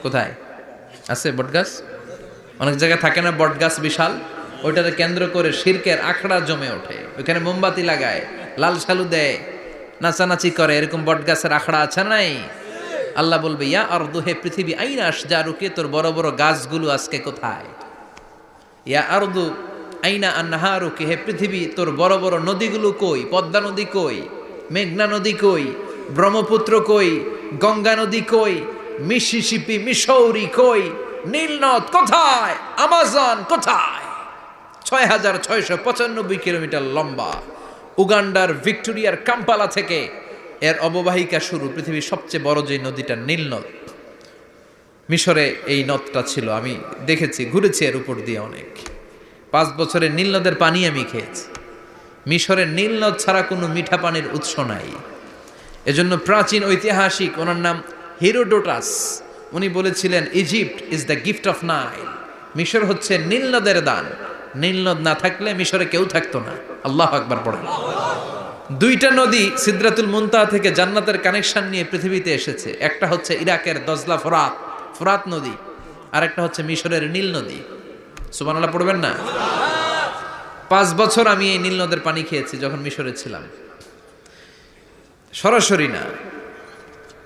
কোথায় আছে বট গাছ? অনেক জায়গায় থাকে না বট গাছ বিশাল, ওইটাকে কেন্দ্র করে শিরকের আখড়া জমে ওঠে, ওইখানে মোমবাতি লাগায়, লাল সালু দেয়, নাচানাচি করে, এরকম বট গাছের আখড়া আছে নাই? আল্লাহ বলবে ইয়া আরদু, হে পৃথিবী, আইনা আশজারুকা, তোর বড় বড় গাছগুলো আজকে কোথায়? ইয়া আরদু আইনা আনহারুকা, হে পৃথিবী তোর বড় বড় নদীগুলো কই? পদ্মা নদী কই? মেঘনা নদী কই? ব্রহ্মপুত্র কই? গঙ্গা নদী কই? মিসিসিপি, মিসৌরি কই? নীল নদ কোথায়? আমাজন কোথায়? ৬,৬৯৫ কিলোমিটার লম্বা, উগান্ডার ভিক্টোরিয়ার কাম্পালা থেকে এর অববাহিকা শুরু। পৃথিবীর সবচেয়ে বড় যে নদীটা নীল নদ, মিশরে এই নদটা ছিল, আমি দেখেছি, ঘুরেছি এর উপর দিয়ে অনেক। 5 বছরে নীল নদের পানি আমি খেয়েছি। মিশরের নীল নদ ছাড়া কোনো মিঠা পানির উৎস নাই। এজন্য প্রাচীন ঐতিহাসিক, ওনার নাম হেরোডোটাস, উনি বলেছিলেন Egypt is the gift of Nile, মিশর হচ্ছে নীল নদের দান। নীল নদ না থাকলে মিশরে কেউ থাকতো না। আল্লাহু আকবার পড়েন। 2টা নদী সিদরাতুল মুনতাহা থেকে জান্নাতের কানেকশন নিয়ে পৃথিবীতে এসেছে। একটা হচ্ছে ইরাকের দজলা ফোরাত নদী, আর একটা হচ্ছে মিশরের নীল নদী। সুবহানাল্লাহ পড়বেন না? 5 বছর আমি এই নীল নদের পানি খেয়েছি যখন মিশরে ছিলাম। সরাসরি না,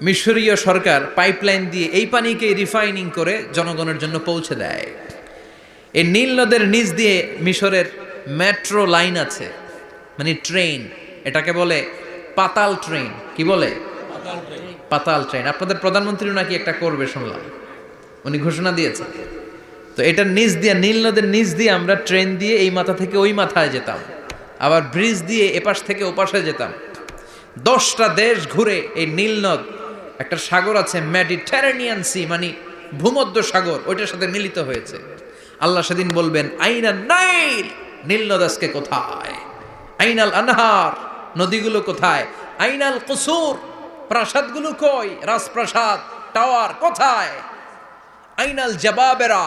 মিশরীয় সরকার পাইপলাইন দিয়ে এই পানিকে রিফাইনিং করে জনগণের জন্য পৌঁছে দেয়। এই নীল নদের নিচ দিয়ে মিশরের মেট্রো লাইন আছে, মানে ট্রেন, এটাকে বলে পাতাল ট্রেন। কি বলে? পাতাল ট্রেন। আপনাদের প্রধানমন্ত্রীও নাকি একটা করবে শুনলাম, উনি ঘোষণা দিয়েছে। তো এটার নিচ দিয়ে, নীল নদের নিচ দিয়ে আমরা ট্রেন দিয়ে এই মাথা থেকে ওই মাথায় যেতাম, আবার ব্রিজ দিয়ে এপাশ থেকে ওপাশে যেতাম। 10টা দেশ ঘুরে এই নীল নদ, একটা সাগর আছে মেডিটেরেনিয়ান সি, মানে ভূমধ্য সাগর, ওইটার সাথে মিলিত হয়েছে। আল্লাহ সেদিন বলবেন আইনা নাইল, নীল নদ আজকে কোথায়? আইনাল আনহার, নদীগুলো কোথায়? আইনাল কুসুর, প্রাসাদগুলো কই? রাজপ্রাসাদ, টাওয়ার কোথায়? আইনাল জাবাবেরা,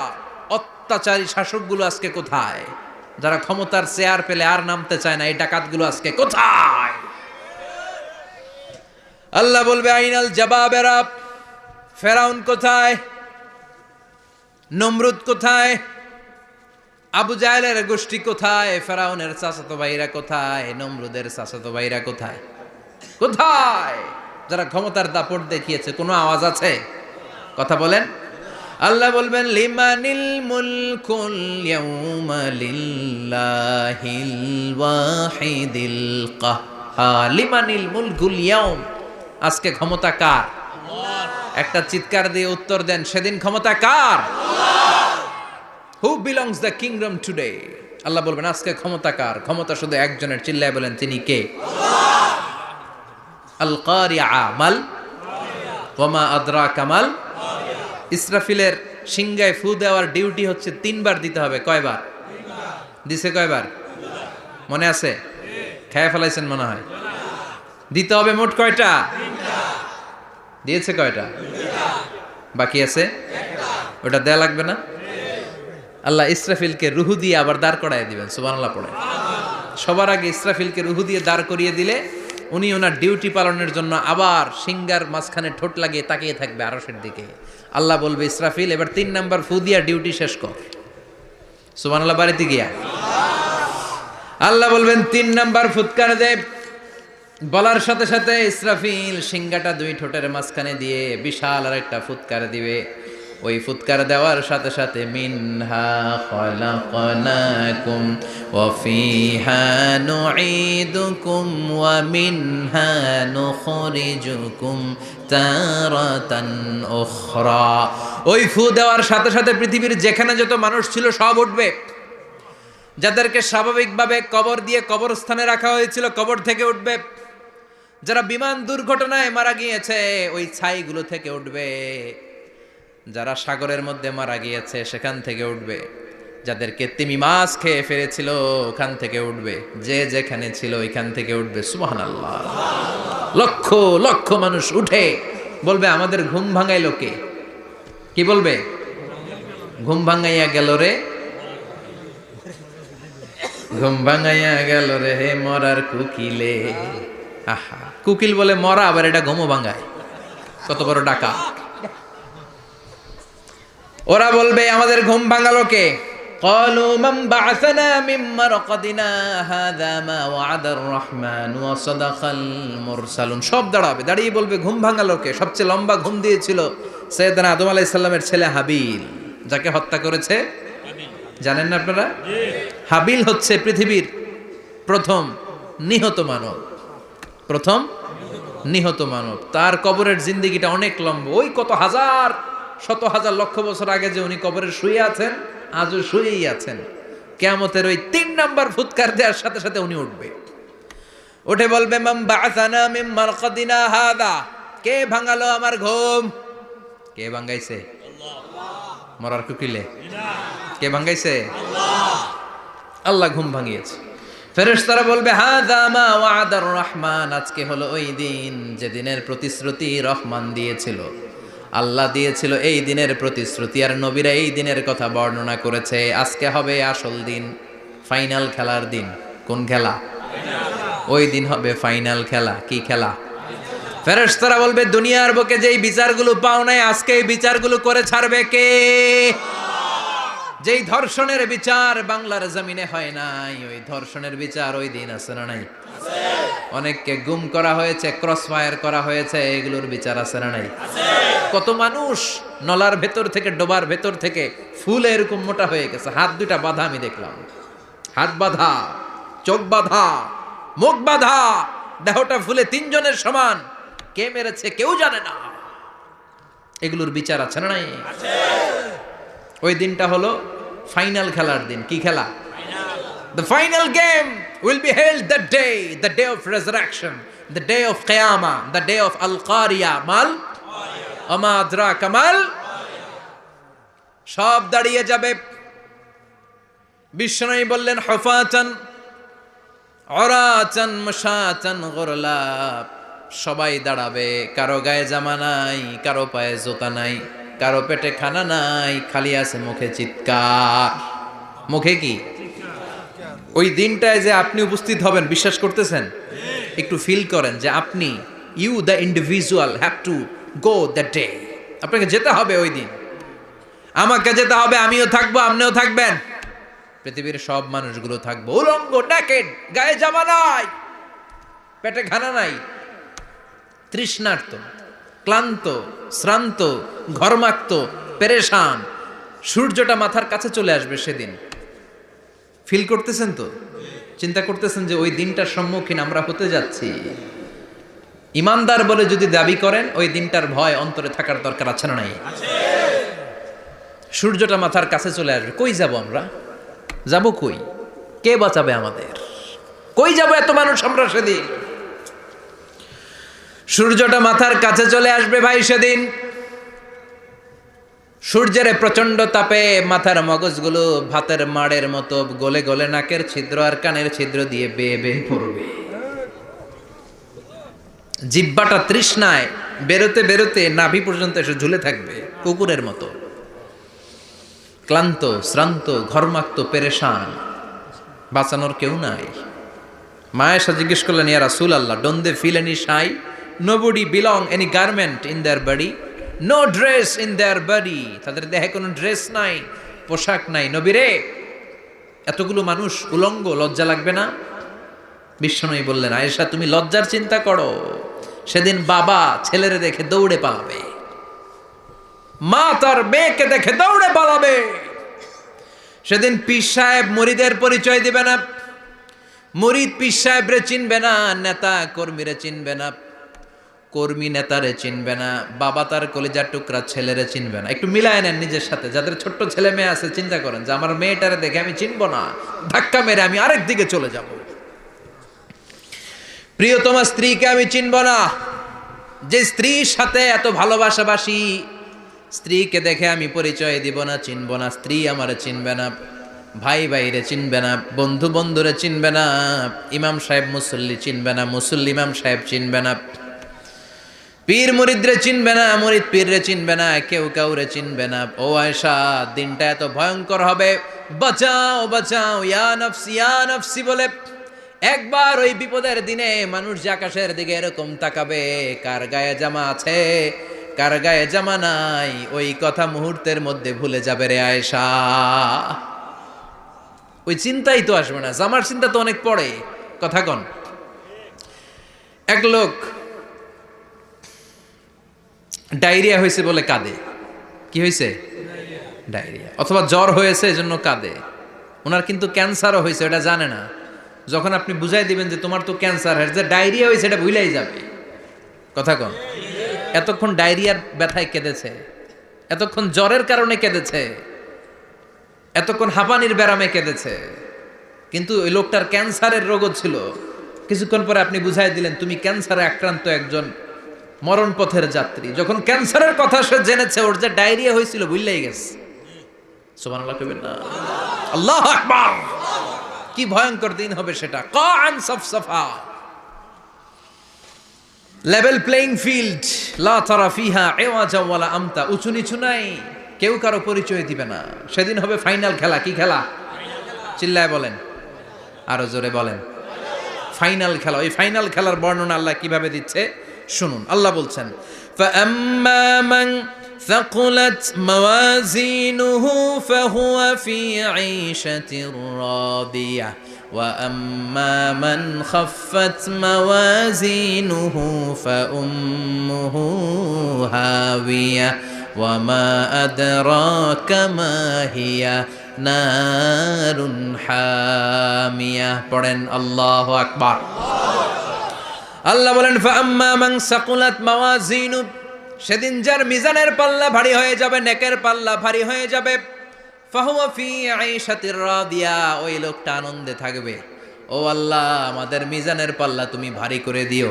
অত্যাচারী শাসকগুলো আজকে কোথায়? যারা ক্ষমতার চেয়ার পেলে আর নামতে চায় না, এই ডাকাতগুলো আজকে কোথায়? আল্লাহ বলবে আইনাল জাবাবেরা, ফেরাউন কোথায়? নমরুদ কোথায়? আবু জাহেলের গোষ্ঠী কোথায়? ফেরাউনের চাচাতো ভাইরা কোথায়? নমরুদের চাচাতো ভাইরা কোথায়? কোথায়? যারা ক্ষমতার দাপট দেখিয়েছে, কোনো আওয়াজ আছে? কথা বলেন। আল্লাহ বলবেন লিমানিল মুলকুল ইয়াউমা লিল্লাহিল ওয়াহিদিল কাহ্হার। লিমানিল মুলকুল ইয়াউম, আজকে ক্ষমতা কার? একটা চিৎকার দিয়ে উত্তর দেন, সেদিন ক্ষমতা কার? Who belongs the kingdom today? আল্লাহ বলবেন আজকে ক্ষমতা কার? ক্ষমতা শুধু একজনের, চিল্লায় বলেন তিনি কে? আল কারিআ মাল ওয়া মা আদরাকা মাল। ইসরাফিলের সিংহায় ফু দেওয়ার ডিউটি হচ্ছে 3 বার দিতে হবে। কয়বার দিছে? কয়বার মনে আছে? খেয়ে ফেলাইছেন মনে হয়। দিতে হবে মোট কয়টা? দিয়েছে কয়টা? বাকি আছে ওটা দেয়া লাগবে না? আল্লাহ ইসরাফিলকে রুহু দিয়ে আবার দাঁড় করায় দিবেন। সুবহানাল্লাহ পড়ে। সবার আগে ইসরাফিলকে রুহু দিয়ে দাঁড় করিয়ে দিলে উনি ওনার ডিউটি পালনের জন্য আবার সিংহার মাঝখানে ঠোঁট লাগিয়ে তাকিয়ে থাকবে আরশের দিকে। আল্লাহ বলবে ইসরাফিল এবার 3 নাম্বার ফু দিয়া ডিউটি শেষ কর। সুবহানাল্লাহ বাড়িতে গিয়া আল্লাহ বলবেন 3 নাম্বার ফুৎকার দে। বলার সাথে সাথে ইসরাফিল সিংহাটা 2 ঠোঁটের মাঝখানে দিয়ে বিশাল আর একটা ফুৎকার দিবে। ওই ফুৎকার দেওয়ার সাথে সাথে মিনহা খলাকনাকুম ওয়া ফিহা নুঈদুকুম ওয়া মিনহা নুখরিজুকুম তারাতান উখরা। ওই ফু দেওয়ার সাথে সাথে পৃথিবীর যেখানে যত মানুষ ছিল সব উঠবে। যাদেরকে স্বাভাবিকভাবে কবর দিয়ে কবরস্থানে রাখা হয়েছিল কবর থেকে উঠবে। যারা বিমান দুর্ঘটনায় মারা গিয়েছে ওই ছাইগুলো থেকে উঠবে। যারা সাগরের মধ্যে মারা গিয়েছে সেখান থেকে উঠবে। যাদেরকে তিমি মাছ খেয়ে ফেলেছিল ওখান থেকে উঠবে। যে যেখানে ছিল ওইখান থেকে উঠবে। সুবহানাল্লাহ। লক্ষ লক্ষ মানুষ উঠে বলবে আমাদের ঘুম ভাঙাইলো কে? কি বলবে? ঘুম ভাঙাইয়া গেল রে, ঘুম ভাঙাইয়া গেল রে হে মরার কুকিলে। আহা, কুকিল বলে মরা, আবার এটা ঘুমও ভাঙায়। কত বড় ডাকা! ওরা বলবে আমাদের ঘুম ভাঙালো কে? قالوا من بعثنا من مرقدنا هذا ما وعد الرحمن وصدق المرسلون। সব দাঁড়াবে, দাঁড়িয়ে বলবে ঘুম ভাঙালো কে? সবচেয়ে লম্বা ঘুম দিয়েছিল সৈয়দনা আদম আলাইহিস সালামের ছেলে হাবিল, যাকে হত্যা করেছে জানেন না আপনারা? হাবিল হচ্ছে পৃথিবীর প্রথম নিহত মানব। প্রথম নিহত মানব। তার কবরের জিন্দেগিটা অনেক লম্বা। ওই কত হাজার শত হাজার লক্ষ বছর আগে যে উনি কবরে শুয়ে আছেন, আজও শুয়েই আছেন। কিয়ামতের ওই 3 নাম্বার ফুৎকার দেওয়ার সাথে সাথে উনি উঠবে। উঠে বলবে মান বা'আসানা মিন মারকাদিনা হাদা। কে ভাঙালো আমার ঘুম? কে ভাঙাইছে? আল্লাহ। মরার কুকিলে কে ভাঙাইছে? আল্লাহ। আল্লাহ ঘুম ভাঙিয়েছে। ফেরেশতারা বলবে হাযা মা ওয়া'দার রহমান। আজকে হলো ওই দিন যে দিনের প্রতিশ্রুতি রহমান দিয়েছিল, আল্লাহ দিয়েছিল। এই দিনের প্রতিশ্রুতি আর নবীরা এই দিনের কথা বর্ণনা করেছে। আজকে হবে আসল দিন, ফাইনাল খেলার দিন। কোন খেলা? ওই দিন হবে ফাইনাল খেলা। কি খেলা? ফেরেশতারা বলবে দুনিয়ার বুকে যেই বিচারগুলো পাও নাই আজকে এই বিচারগুলো করে ছাড়বে কে? যেই ধর্ষণের বিচার বাংলার জমিনে হয় নাই, ওই ধর্ষণের বিচার ওই দিন আছে না নাই? অনেককে গুম করা হয়েছে, ক্রস ফায়ার করা হয়েছে, এগুলোর বিচার আছে না নাই? কত মানুষ নলার ভেতর থেকে, ডোবার ভেতর থেকে ফুলে এরকম মোটা হয়ে গেছে। হাত 2টা বাঁধা আমি দেখলাম। হাত বাঁধা, চোখ বাঁধা, মুখ বাঁধা, দেহটা ফুলে 3 জনের সমান। কে মেরেছে কেউ জানে না। এগুলোর বিচার আছে না নাই? ওই দিনটা হলো ফাইনাল খেলার দিন। কি খেলা? The final game will be held that day, the day of resurrection, the day of Qiyamah, the day of Al-Qariya. Mal Ama adraka mal। সব দাঁড়িয়ে যাবে। বিশ্বনবী বললেন হুফাতান অরাচান মশাচান গরলা, সবাই দাঁড়াবে, কারো গায়ে জামা নাই, কারো পায়ে জুতা নাই, কারো পেটে খানা নাই, খালি আছে মুখে চিৎকার। মুখে কি? ওই দিনটায় যে আপনি উপস্থিত হবেন, বিশ্বাস করতেছেন? একটু ফিল করেন যে আপনি, you the individual have to go that day. আপনাকে যেতে হবে ওই দিন, আমাকে যেতে হবে, আমিও থাকবো, আপনিও থাকবেন, পৃথিবীর সব মানুষগুলো থাকবো উলঙ্গ, নেকেড, গায়ে জামা নাই, পেটে খানা নাই, তৃষ্ণার্ত, ক্লান্ত, শ্রান্ত, ঘর্মাক্ত, পেরেশান। সূর্যটা মাথার কাছে চলে আসবে সেদিন। ফিল করতেছেন তো? চিন্তা করতেছেন যে ওই দিনটার সম্মুখীন আমরা হতে যাচ্ছি। ইমানদার বলে যদি দাবি করেন, ওই দিনটার ভয় অন্তরে থাকার দরকার আছে না নাই? সূর্যটা মাথার কাছে চলে আসবে, কই যাব আমরা? যাব কই? কে বাঁচাবে আমাদের? কই যাব এত মানুষ আমরা সেদিন? সূর্যটা মাথার কাছে চলে আসবে ভাই সেদিন। সূর্যের প্রচন্ড তাপে মাথার মগজগুলো ভাতের মাড়ের মতো গলে গলে নাকের ছিদ্র আর কানের ছিদ্র দিয়ে বেয়ে বেয়ে পড়বে। জিহ্বাটা তৃষ্ণায় বেরোতে বেরোতে নাভি পর্যন্ত এসে ঝুলে থাকবে কুকুরের মতো। ক্লান্ত, শ্রান্ত, ঘর্মাক্ত, পেরেশান, বাঁচানোর কেউ নাই। মায়েশা জিজ্ঞেস করলেন, ইয়া রাসূলুল্লাহ, don't they feel any shy? Nobody belong any garment in their body, no dress in their body. তাদের দেহে কোনো ড্রেস নাই, পোশাক নাই। নবীরে, এতগুলো মানুষ উলঙ্গ, লজ্জা লাগবে না? বিশ্বনবী বললেন, আয়েশা তুমি লজ্জার চিন্তা করো, সেদিন বাবা ছেলেরে দেখে দৌড়ে পালাবে, মা তার মেয়েকে দেখে দৌড়ে পালাবে। সেদিন পীর সাহেব মুরিদের পরিচয় দিবে না, মুরিদ পীর সাহেবরে চিনবে না, নেতা কর্মীরে চিনবে না, কর্মী নেতারে চিনবে না, বাবা তার কলিজার টুকরা ছেলেরে চিনবে না। একটু মিলায় নেন নিজের সাথে। যাদের ছোট্ট ছেলে মেয়ে আছে, চিন্তা করেন যে আমার মেয়েটারে দেখে আমি চিনবো না, ধাক্কা মেরে আমি আরেক দিকে চলে যাব। প্রিয়তমা স্ত্রীকে আমি চিনবো না, যে স্ত্রীর সাথে এত ভালোবাসাবাসি, স্ত্রীকে দেখে আমি পরিচয় দিব না, চিনবো না। স্ত্রী আমারে চিনবে না, ভাই ভাইরে চিনবে না, বন্ধু বন্ধুরে চিনবে না, ইমাম সাহেব মুসল্লি চিনবে না, মুসল্লি ইমাম সাহেব চিনবে না, পীর মুরিদরে চিনবে না, মুরিদ পীররে চিনবে না, কেউ কাউরে চিনবে না। ও আয়েশা, দিনটা এত ভয়ঙ্কর হবে, বাঁচাও বাঁচাও, ইয়া নফসি ইয়া নফসি বলে একবার ওই বিপদের দিনে মানুষ যে আকাশের দিকে এরকম তাকাবে, কার গায়ে জামা আছে কার গায়ে জামা নাই, ওই কথা মুহূর্তের মধ্যে ভুলে যাবে রে আয়েশা। ওই চিন্তাই তো আসবে না, জামার চিন্তা তো অনেক পরে। কথা কন। এক লোক ডায়রিয়া হয়েছে বলে কাঁদে। কি হয়েছে? ডায়রিয়া। অথবা জ্বর হয়েছে এজন্য কাঁদে। ওনার কিন্তু ক্যান্সারও হয়েছে, এটা জানে না। যখন আপনি বুঝাই দিবেন যে তোমার তো ক্যান্সার হয়েছে, ডায়রিয়া হয়েছে, এটা ভুলেই যাবে। কথা কন। এতক্ষণ ডায়রিয়ার ব্যথায় কেঁদেছে, এতক্ষণ জ্বরের কারণে কেঁদেছে, এতক্ষণ হাঁপানির ব্যারামে কেঁদেছে, কিন্তু ওই লোকটার ক্যান্সারের রোগও ছিল। কিছুক্ষণ পরে আপনি বুঝাই দিলেন তুমি ক্যান্সারে আক্রান্ত একজন মরণ পথের যাত্রী। যখন ক্যান্সারের কথা সে জেনেছে, ওর যে ডায়রিয়া হয়েছিল ভুলেই গেছে। সুবহানাল্লাহ কইবেন না? আল্লাহু আকবার। কি ভয়ঙ্কর দিন হবে সেটা। কান সফসফা, লেভেল প্লেইং ফিল্ড, লা তারা ফিহা ইওয়াজা ওয়ালা আমতা। উঁচু নিচু নাই, কেউ কারো পরিচয় দিবে না। সেদিন হবে ফাইনাল খেলা। কি খেলা? চিল্লায় বলেন, আরো জোরে বলেন। ফাইনাল খেলা। ওই ফাইনাল খেলার বর্ণনা আল্লাহ কিভাবে দিচ্ছে শুনুন। আল্লাহ বলছেন, ফাআম্মা মান ثقلت موازينه فهو في عيشة راضية وأما من خفت موازينه فأمه هاوية وما أدراك ما هي نار حامية. পড়েন আল্লাহু আকবার। আল্লাহ বলেন, ফাআম্মা মান সাকুলাত মাওয়াজিনু, সেদিন যার মিজানের পাল্লা ভারী হয়ে যাবে, নেকের পাল্লা ভারী হয়ে যাবে, ফাহুয়া ফি আইশাতির রাদিয়া, ওই লোকটা আনন্দে থাকবে। ও আল্লাহ, আমাদের মিজানের পাল্লা তুমি ভারী করে দিও,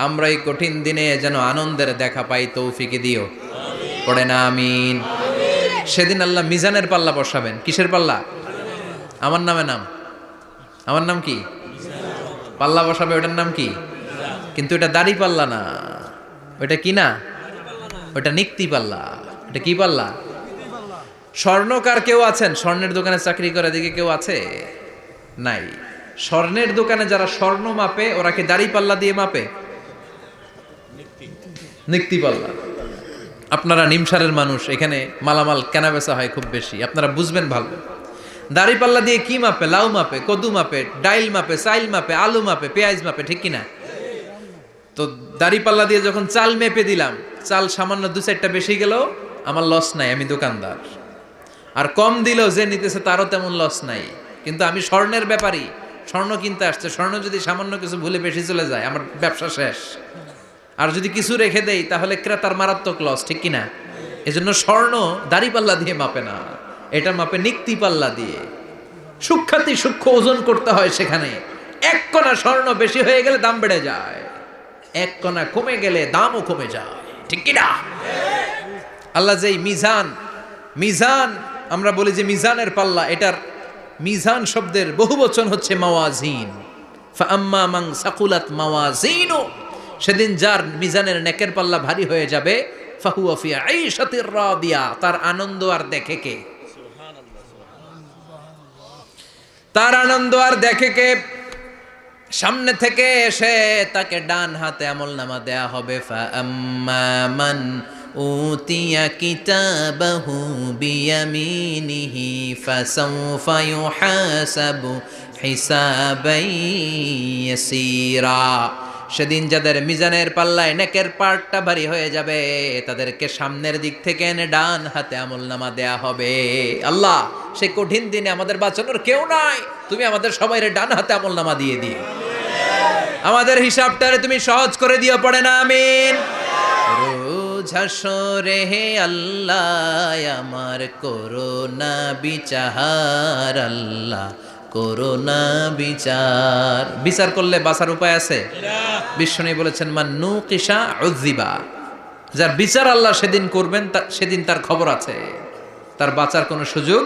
আমরা এই কঠিন দিনে যেন আনন্দের দেখা পাই, তৌফিক দিও। পড়ে না আমিন। সেদিন আল্লাহ মিজানের পাল্লা বসাবেন। কিসের পাল্লা? আমার নামে নাম। আমার নাম কি? পাল্লা বসাবে, ওটার নাম কি? কিন্তু এটা দাড়ি পাল্লা না, ওটা কি না, ওটা নিক্তি পাল্লা। এটা কি পাল্লা? স্বর্ণকার কেউ আছেন? স্বর্ণের দোকানে চাকরি করে দিকে কেউ আছে? নাই। স্বর্ণের দোকানে যারা স্বর্ণ মাপে ওরা কি দাড়ি পাল্লা দিয়ে মাপে? নিক্তি পাল্লা। আপনারা নিমসারের মানুষ, এখানে মালামাল কেনা বেচা হয় খুব বেশি, আপনারা বুঝবেন ভালো। দাড়ি পাল্লা দিয়ে কি মাপে? লাউ মাপে, কদু মাপে, ডাইল মাপে, চাইল মাপে, আলু মাপে, পেঁয়াজ মাপে, ঠিক কিনা? তো দাড়ি পাল্লা দিয়ে যখন চাল মেপে দিলাম, চাল সামান্য 2-4টা বেশি গেল, আমার লস নাই, আমি দোকানদার। আর কম দিলেও যে নিতেছে তারও তেমন লস নাই, কিন্তু আমি স্বর্ণের ব্যাপারী, স্বর্ণ কিনতে আসছে, স্বর্ণ যদি সামান্য কিছু ভুলে বেশি চলে যায় আমার ব্যবসা শেষ। আর যদি কিছু রেখে দেই তাহলে ক্রেতার মারাত্মক লস, ঠিক কিনা? এজন্য স্বর্ণ দাড়ি পাল্লা দিয়ে মাপে না, এটা মাপে নিক্তি পাল্লা দিয়ে। সূক্ষ্মাতি সূক্ষ্ম ওজন করতে হয় সেখানে। 1 কণা স্বর্ণ বেশি হয়ে গেলে দাম বেড়ে যায়, 1 কণা কমে গেলে দামও কমে যায়, ঠিক কিনা? আল্লাহ যেই মিজান, মিজান আমরা বলি যে মিজানের পাল্লা, এটার মিজান শব্দের বহুবচন হচ্ছে মাওয়াজিন। ফাআম্মা মান সাকুলাত মাওয়াজিনু, সেদিন যার মিজানের নেকের পাল্লা ভারী হয়ে যাবে, ফাহুয়া ফি আইশাতির রাদিয়া, তার আনন্দ আর দেখে কে? তার আনন্দ আর দেখে কে? সামনে থেকে এসে তাকে ডান হাতে আমলনামা দেয়া হবে। ফাআম্মা মান উতিয়া কিতাবাহু বিয়ামিনিহি ফাসাউফা ইউহাসাবু হিসাবান ইয়াসীরা, সেদিন যাদের মিজানের পাল্লায় নেকের পার্টটা ভারী হয়ে যাবে তাদেরকে সামনের দিক থেকে এনে ডান হাতে আমলনামা দেয়া হবে। আল্লাহ, সেই কঠিন দিনে আমাদের বাঁচানোর কেউ নাই, তুমি আমাদের সবাইরে ডান হাতে আমলনামা দিয়ে দিও, আমাদের হিসাবটারে তুমি সহজ করে দিও, পড়ে না আমিন। রোজ হাসরে হে আল্লাহ আমার করোনা বিচার, আল্লাহ করোনা বিচার। বিচার করলে বাঁচার উপায় আছে? বিশ্বনবী বলেছেন মান নুকিশা উযিবা, যার বিচার আল্লাহ সেদিন করবেন সেদিন তার খবর আছে, তার বাঁচার কোনো সুযোগ।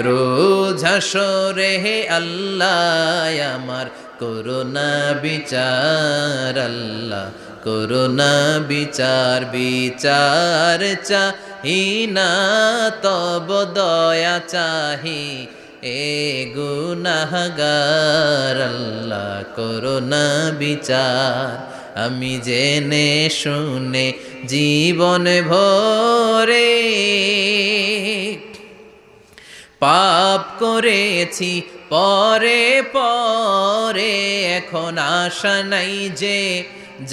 রোজ হাসরে হে আল্লাহ আমার করোনা বিচার, আল্লাহ করোনা বিচার। বিচার চাহি না তব দয়া চাহি এ গুনাহগার, আল্লাহ করোনা বিচার। আমি জেনে শুনে জীবন ভরে পাপ করেছি পরে পরে, এখন আশা নাই যে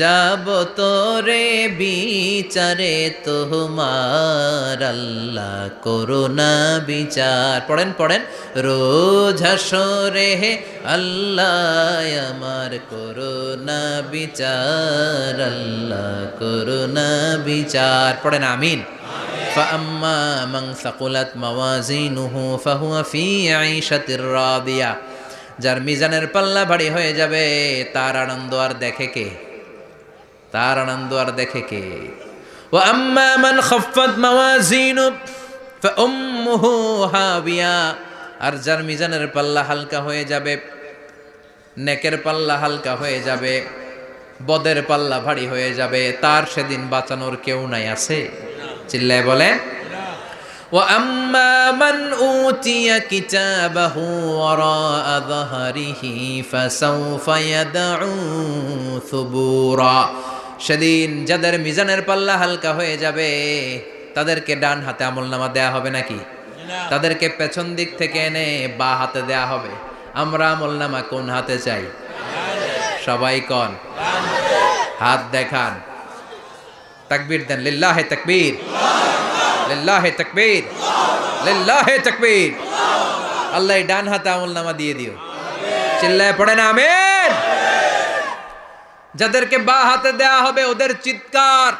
যাব তোরে বিচারে তোমার, আল্লাহ করোনা বিচার। পড়েন পড়েন, রোজ হাসরে হে আল্লাহ আমার করোনা বিচার, আল্লাহ করোনা বিচার। পড়েন আমিন। ফাআম্মা মান সাকুলাত মাওয়াজিনুহু ফাহুয়া ফি আইশাতির রাদিয়া, যার মিজানের পাল্লা ভারী হয়ে যাবে তার আনন্দ আর দেখে কে? তার আনন্দ আর দেখে কে? ওয়া আম্মা মান খাফফাত মাওয়াজিনু ফাউম্মুহু হাবিয়া, আর যার মিজানের পাল্লা হালকা হয়ে যাবে, নেকের পাল্লা হালকা হয়ে যাবে, বদের পাল্লা ভারী হয়ে যাবে, তার সেদিন বাঁচানোর কেউ নাই। আছে? চিল্লায় বলে। ওয়া আম্মা মান উতিয়া কিতাবাহু ওয়ারাআ যাহরিহি ফাসাউফা ইয়াদউ সুবুরা, সেদিন যাদের মিজানের পাল্লা হালকা হয়ে যাবে তাদেরকে ডান হাতে আমলনামা দেয়া হবে নাকি? তাদেরকে পেছন দিক থেকে এনে বা হাতে দেয়া হবে। আমরা আমলনামা কোন হাতে চাই? সবাই কোন হাত দেখান, তাকবীর দেন, লিল্লাহে তাকবীর, লিল্লাহে তাকবীর, লিল্লাহে তাকবীর। আল্লাহ ডান হাতে আমলনামা দিয়ে দিও, চিল্লায় পড়েন আমিন। যাদেরকে বা হাতে দেয়া হবে ওদের চিৎকার,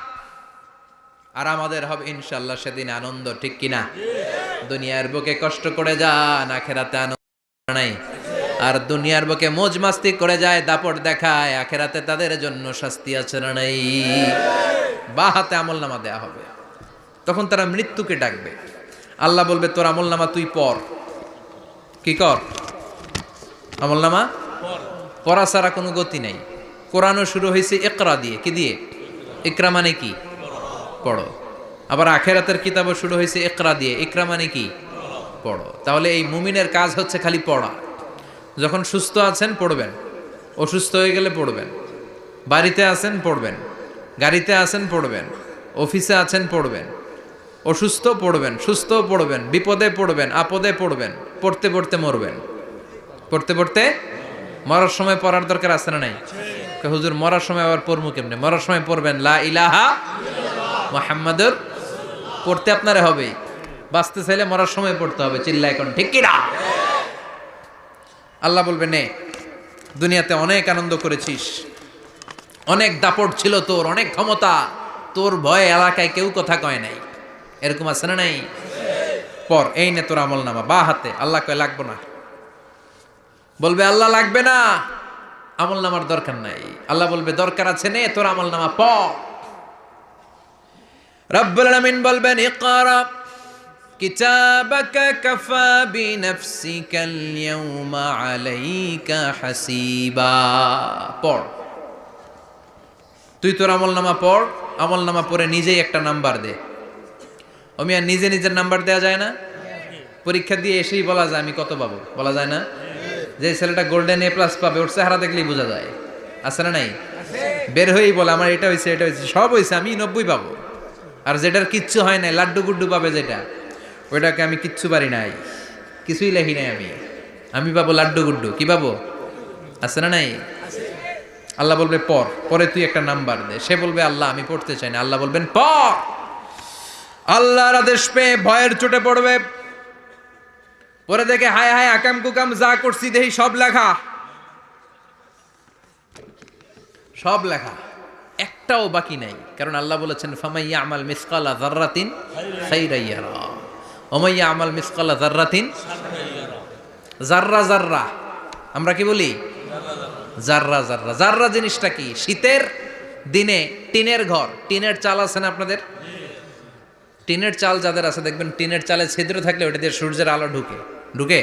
আর আমাদের হবে ইনশাআল্লাহ সেদিন আনন্দ, ঠিক কিনা? দুনিয়ার বুকে কষ্ট করে যান, আখেরাতে আনন্দ নাই। আর দুনিয়ার বুকে মौज মাস্তি করে যায়, দাপট দেখায়, আখেরাতে তাদের জন্য শাস্তি আছে না নাই? বা হাতে আমলনামা দেয়া হবে, তখন তারা মৃত্যুকে ডাকবে। আল্লাহ বলবে তোর আমলনামা তুই পড়। কি কর? আমলনামা পড়া ছাড়া কোনো গতি নাই। কোরআনও শুরু হয়েছে ইকরা দিয়ে। কি দিয়ে? ইকরা মানে কি? পড়ো। আবার আখেরাতের কিতাবও শুরু হয়েছে ইকরা দিয়ে। ইকরা মানে কি? পড়ো। তাহলে এই মুমিনের কাজ হচ্ছে খালি পড়া। যখন সুস্থ আছেন পড়বেন, অসুস্থ হয়ে গেলে পড়বেন, বাড়িতে আছেন পড়বেন, গাড়িতে আছেন পড়বেন, অফিসে আছেন পড়বেন, অসুস্থ পড়বেন, সুস্থ পড়বেন, বিপদে পড়বেন, আপদে পড়বেন, পড়তে পড়তে মরবেন। পড়তে পড়তে মরার সময় পড়ার দরকার আছে না নাই? হুজুর মরার সময় আবার পড়বো কেমনে? মরার সময় পড়বেন লা ইলাহা মুহাম্মাদুর। পড়তে আপনারে হবে, বাঁচতে চাইলে মরার সময় পড়তে হবে। চিল্লা এখন ঠিক কিনা? আল্লাহ বলবে নে, দুনিয়াতে অনেক আনন্দ করেছিস, অনেক দাপট ছিল তোর, অনেক ক্ষমতা, তোর ভয়ে এলাকায় কেউ কথা কয় নাই। এরকম আছে না নাই? পর এই নে তোর আমল নামা বা হাতে। আল্লাহ কয় লাগবো না। বলবে আল্লাহ লাগবে না, আমল নামার দরকার নাই। আল্লাহ বলবে দরকার আছে, নে তোর আমল নামা পড়। রব্বুল আলামিন বলবেন ইকরা কিতাবাকা কাফা বিনাফসিকাল ইয়াউমা আলাইকা হাসিবা। পড়, তুই তোর আমল নামা পড়। আমল নামা পড়ে নিজেই একটা নাম্বার দে। আমি আর নিজে নিজের নাম্বার দেওয়া যায় না? পরীক্ষা দিয়ে এসেই বলা যায় আমি কত পাবো, বলা যায় না? যে ছেলেটা গোল্ডেন এ প্লাস পাবে ওর চেহারা দেখলেই বোঝা যায়, আছে না নাই? বের হয়েই বলে আমার এটা হয়েছে, এটা হয়েছে, সব হয়েছে, আমি 90 পাবো। আর যেটার কিচ্ছু হয় নাই, লাড্ডু গুড্ডু পাবে যেটা, ওইটাকে আমি কিচ্ছু পারি নাই, কিছুই লেখি নাই আমি পাবো লাড্ডু গুড্ডু। কি পাবো? আছে না নাই? আল্লাহ বলবে পড়, পরে তুই একটা নাম্বার দে। সে বলবে আল্লাহ আমি পড়তে চাই না। আল্লাহ বলবেন পড়। আল্লাহর আদেশ পেয়ে ভয়ের চোটে পড়বে, পরে দেখে হায় হায় আকাম কুকাম যা করছি দেখি সব লেখা, সব লেখা, একটাও বাকি নাই। কারণ আল্লাহ বলেছেন ফামাইয়া আমাল মিসকালা যাররাতিন খাইরান ইয়ারা ওয়া মাইয়া আমাল মিসকালা যাররাতিন জাররা জাররা। আমরা কি বলি? জাররা জাররা। জাররা জিনিসটা কি? শীতের দিনে টিনের ঘর, টিনের চাল আছে না আপনাদের? টিনের চাল যাদের আছে দেখবেন টিনের চালে ছিদ্র থাকলে ওটা দিয়ে সূর্যের আলো ঢুকে ঢুকে।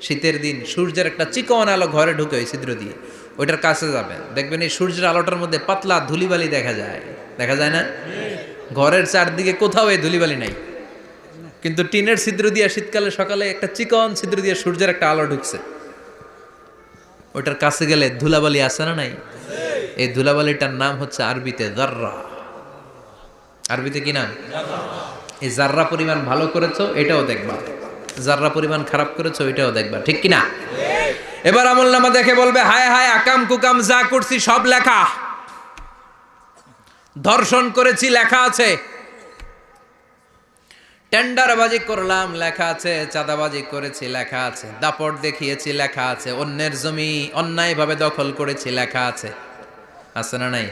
শীতের দিন সূর্যের একটা চিকন আলো ঘরে ঢুকে ওই ছিদ্র দিয়ে, ওইটার কাছে যাবেন দেখবেন এই সূর্যের আলোটার মধ্যে পাতলা ধুলিবালি দেখা যায়, দেখা যায় না? ঘরের চারদিকে কোথাও এই ধুলিবালি নাই, কিন্তু টিনের ছিদ্র দিয়ে শীতকালে সকালে একটা চিকন ছিদ্র দিয়ে সূর্যের একটা আলো ঢুকছে, ওইটার কাছে গেলে ধুলাবালি আছে না নাই? এই ধুলাবালিটার নাম হচ্ছে আরবিতে জাররা। আরবিতে কি নাম? এই জাররা পরিমাণ ভালো করেছো এটাও দেখবা, জাররা পরিমাণ খারাপ করেছো এটাও দেখবা, ঠিক কিনা? এবার আমলনামা দেখে বলবে হায় হায় আকাম কুকাম যা করছি সব লেখা। ধর্ষণ করেছি লেখা আছে, টেন্ডারবাজি করলাম লেখা আছে, চাঁদাবাজি করেছি লেখা আছে, দাপট দেখিয়েছি লেখা আছে, অন্যের জমি অন্যায়ভাবে দখল করেছি লেখা আছে, আছে না নাই?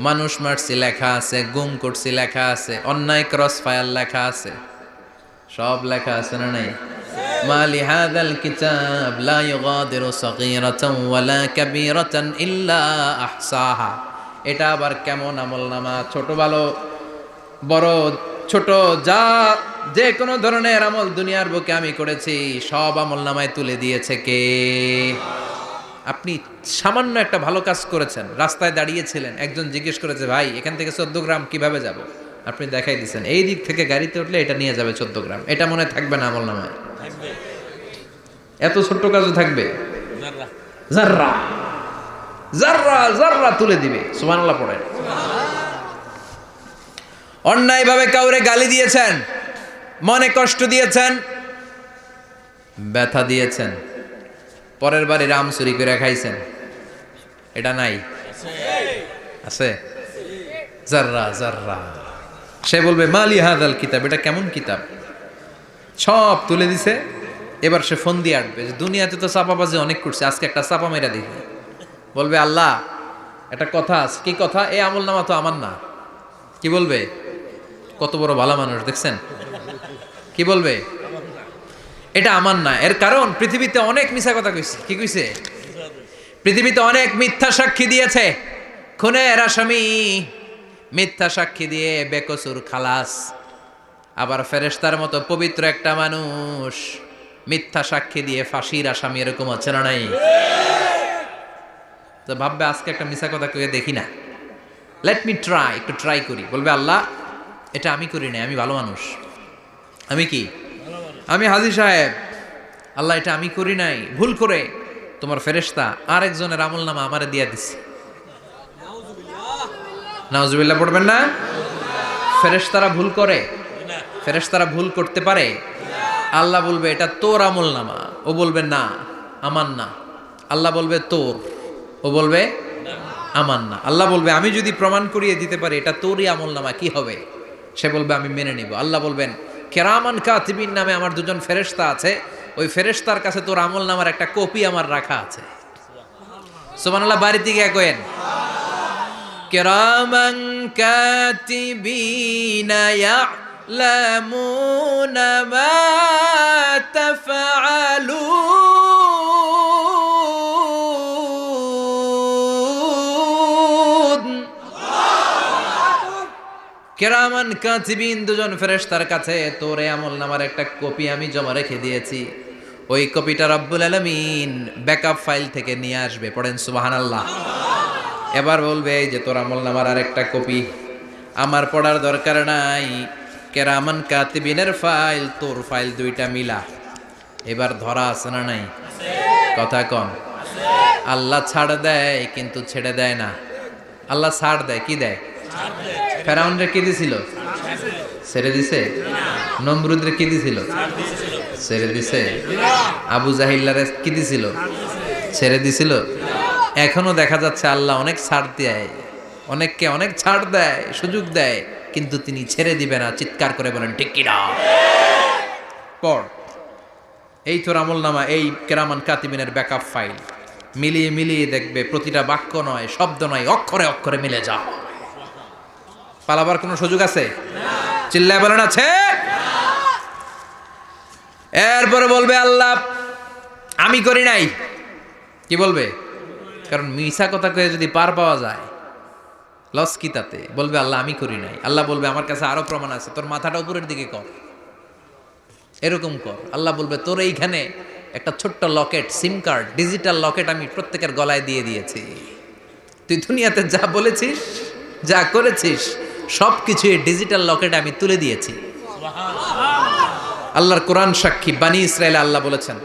মানুষ মারছি লেখা আছে, গুম করছি লেখা আছে, অন্যায় ক্রস ফায়ার লেখা আছে, সব লেখা আছে না নাই? মালি হাযাল কিতাব লা ইউগাদিরু সাগীরাতান ওয়ালা কাবীরাতান ইল্লা আহসাহা। এটা আবার কেমন আমলনামা? ছোট ভালো বড় ছোট যা যে কোনো ধরনের আমল দুনিয়ার বুকে আমি করেছি সব আমলনামায় তুলে দিয়েছে কে? আপনি সামান্য একটা ভালো কাজ করেছেন, রাস্তায় দাঁড়িয়েছিলেন, একজন জিজ্ঞেস করেছে ভাই এখান থেকে 14 গ্রাম কিভাবে যাব, আপনি দেখাই দিচ্ছেন এই দিক থেকে গাড়িতে উঠলে এটা নিয়ে যাবে 14 গ্রাম, এটা মনে থাকবে না আমলনামায়? এত ছোট্ট কাজও থাকবে? জাররা জাররা জাররা তুলে দিবে। সুবহানাল্লাহ পড়েন। অন্যায়ভাবে কাউরে গালি দিয়েছেন, মনে কষ্ট দিয়েছেন, ব্যথা দিয়েছেন, পরের বাড়ির আম চুরি করে খাইছেন, এটা নাই? আছে? জাররা জাররা। সে বলবে মালি হাযাল কিতাব, এটা কেমন কিতাব? সব তুলে দিছে। এবার সে ফোন দিয়ে আসবে যে দুনিয়াতে তো চাপাবাজি অনেক করছে, আজকে একটা চাপা মেরা দেখি। বলবে আল্লাহ একটা কথা আছে। কি কথা? এই আমলনামা তো আমার না। কি বলবে? কত বড় ভালো মানুষ দেখছেন? কি বলবে? এটা আমার না। এর কারণ পৃথিবীতে অনেক মিথ্যা কথা কইছে। কি কইছে? পৃথিবীতে অনেক মিথ্যা সাক্ষী দিয়েছে, খুনের আসামি মিথ্যা সাক্ষী দিয়ে বেকসুর খালাস। আবার ফেরেশতার মতো পবিত্র একটা মানুষ মিথ্যা সাক্ষী দিয়ে ফাঁসির আসামি, এরকম আছে না নাই? তো ভাববে আজকে একটা মিছা কথা কয়ে দেখি না, লেট মি ট্রাই, একটু ট্রাই করি। বলবে আল্লাহ এটা আমি করি নাই, আমি ভালো মানুষ। আমি কি? আমি হাজী সাহেব। আল্লাহ এটা আমি করি নাই, ভুল করে তোমার ফেরেশতা আরেকজনের আমল নামা আমারে দিয়া দিছে। নাউজুবিল্লাহ পড়বেন না? ফেরেশতারা ভুল করে? ফেরেশতারা ভুল করতে পারে? আল্লাহ বলবে এটা তোর আমল নামা, ও বলবে না আমার না। আল্লাহ বলবে তোর, ও বলবে আমার না। আল্লাহ বলবে আমি যদি প্রমাণ করিয়ে দিতে পারি এটা তোরই আমল নামা, কি হবে? সে বলবে আমি মেনে নিব। আল্লাহ বলবেন কেরামান কাতিবিন নামে আমার দুজন ফেরেশতা আছে, ওই ফেরেশতার কাছে তোর আমল নামার একটা কপি আমার রাখা আছে। সুবহানাল্লাহ, বাড়িতে গিয়ে কয়েন কেরামান কাতিবিনা ইয়ালামুনা মা তাফআলুন। কেরামান কাতিবিন দুজন ফেরেশতার কাছে তোর আমল নামার একটা কপি আমি জমা রেখে দিয়েছি। ওই কপিটা রব্বুল আলামিন ব্যাকআপ ফাইল থেকে নিয়ে আসবে। পড়েন সুবহানাল্লাহ। এবার বলবে এই যে তোর আমল নামার আরেকটা কপি, আমার পড়ার দরকার নাই, কেরামান কাতিবিনের ফাইল তোর ফাইল দুইটা মিলা। এবার ধরা আছে না নাই? কথা কম। আল্লাহ ছাড় দেয় কিন্তু ছেড়ে দেয় না। আল্লাহ ছাড় দেয়, কি দেয়? ফেরাউনরে কি দিছিল? ছেড়ে দিছে। নমরুদরে কি দিছিল? ছেড়ে দিছে। আবু জাহিল্লারে কি দিছিল? ছেড়ে দিছিল। এখনো দেখা যাচ্ছে আল্লাহ অনেক ছাড় দেয়, অনেককে অনেক ছাড় দেয়, সুযোগ দেয়, কিন্তু তিনি ছেড়ে দিবে না। চিৎকার করে বলেন ঠিক কিনা? পড় এই তোর আমল নামা, এই কেরামান কাতিবিনের ব্যাকআপ ফাইল মিলিয়ে মিলিয়ে দেখবে প্রতিটা বাক্য নয়, শব্দ নয়, অক্ষরে অক্ষরে মিলে যাও। পালাবার কোনো সুযোগ আছে? চিল্লায় বলেন আছে। এরপরে বলবে আল্লাহ আমি করি নাই। কি বলবে? কারণ মিছা কথা কয়ে যদি পার পাওয়া যায় লস কি তাতে? বলবে আল্লাহ আমি করি নাই। আল্লাহ বলবে আমার কাছে আরো প্রমাণ আছে, তোর মাথাটা উপরের দিকে কর, এরকম কর। আল্লাহ বলবে তোর এইখানে একটা ছোট্ট লকেট, সিম কার্ড, ডিজিটাল লকেট আমি প্রত্যেকের গলায় দিয়ে দিয়েছি। তুই দুনিয়াতে যা বলেছিস, যা করেছিস, সবকিছু এই ডিজিটাল লকেটে আমি তুলে দিয়েছি। আল্লাহর কোরআন সাক্ষী। বানি ইসরায়েলে আল্লাহ বলেছেন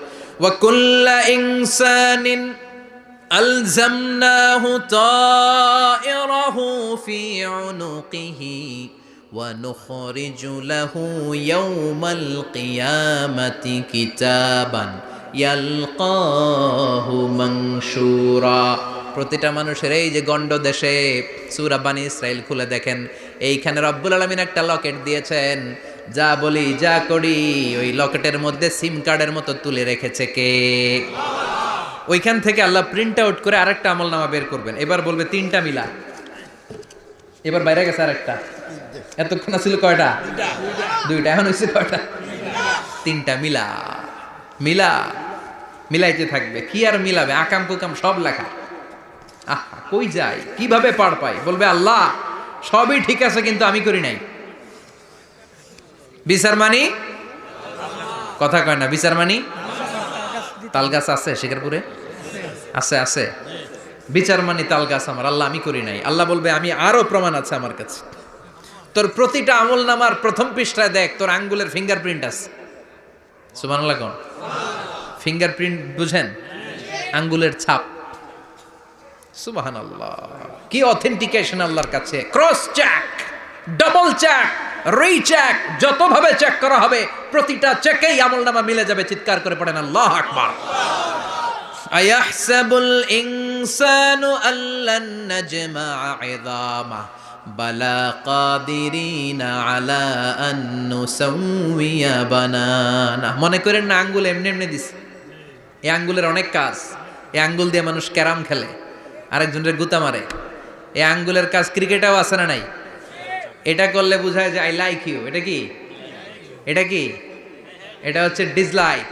ওয়া কুল্লা ইনসানিন আলজামনাহু তায়রাহু ফি উনুকিহি ওয়া নুখরিজু লাহু ইয়াওমাল কিয়ামাতি কিতাবান ইয়ালকাহু মানশুরা। প্রতিটা মানুষের এই যে গণ্ড দেশে সূরা বানি ইসরাইল খুলে দেখেন, এইখানে রব্বুল আলামিন একটা লকেট দিয়েছেন। যা বলি যা করি ওই লকেটের মধ্যে সিম কার্ডের মতো তুলে রেখেছে কে? ওইখান থেকে আল্লাহ প্রিন্ট আউট করে আরেকটা আমলনামা বের করবেন। এবার বলবে তিনটা মিলা। এবার বাইরে গেছে আরেকটা। এতক্ষণ ছিল কয়টা? দুইটা। এখন হয়েছে কয়টা? তিনটা। মিলা মিলা মিলাইতে থাকবে। কি আর মিলাবে? আকাম কুকাম সব লেখা। আহা, কই যায়, কিভাবে পার পাই? বলবে আল্লাহ সবই ঠিক আছে কিন্তু আমি করি নাই। বিচার মানি? কথা কয় না। বিচার মানি? তালগাছ আছে শিকারপুরে? আছে আছে। বিচার মানি তালগাছ আমার। আল্লাহ আমি করি নাই। আল্লাহ বলবে আমি আরো প্রমাণ আছে আমার কাছে। তোর প্রতিটা আমল নামার প্রথম পৃষ্ঠায় দেখ তোর আঙ্গুলের ফিঙ্গারপ্রিন্ট আছে। সুবহানাল্লাহ কোন? ফিঙ্গারপ্রিন্ট বুঝেন? আঙ্গুলের ছাপ। সুবহানাল্লাহ, কি অথেন্টিকেশন আল্লাহর কাছে। Cross check, double check, recheck, যতভাবে চেক করা হবে প্রতিটা চেকেই আমলনামা মিলে যাবে। চিৎকার করে পড়েন আল্লাহু আকবার। আয়াহসাবুল ইনসানু আল্লান নাজমা'a 'ইযামা বালা কাদিরিনা আলা আন নুসাউইয়া বানানা। মনে করেন না আঙ্গুল এমনি এমনি দিছে। এই আঙ্গুলের অনেক কাজ। এই আঙ্গুল দিয়ে মানুষ ক্যারাম খেলে, আরেকজনের গুতা মারে। এই আঙ্গুলের কাজ ক্রিকেটেও আছে না নাই? এটা করলে বোঝায় যে আই লাইক ইউ। এটা কি? এটা কি? এটা হচ্ছে ডিসলাইক।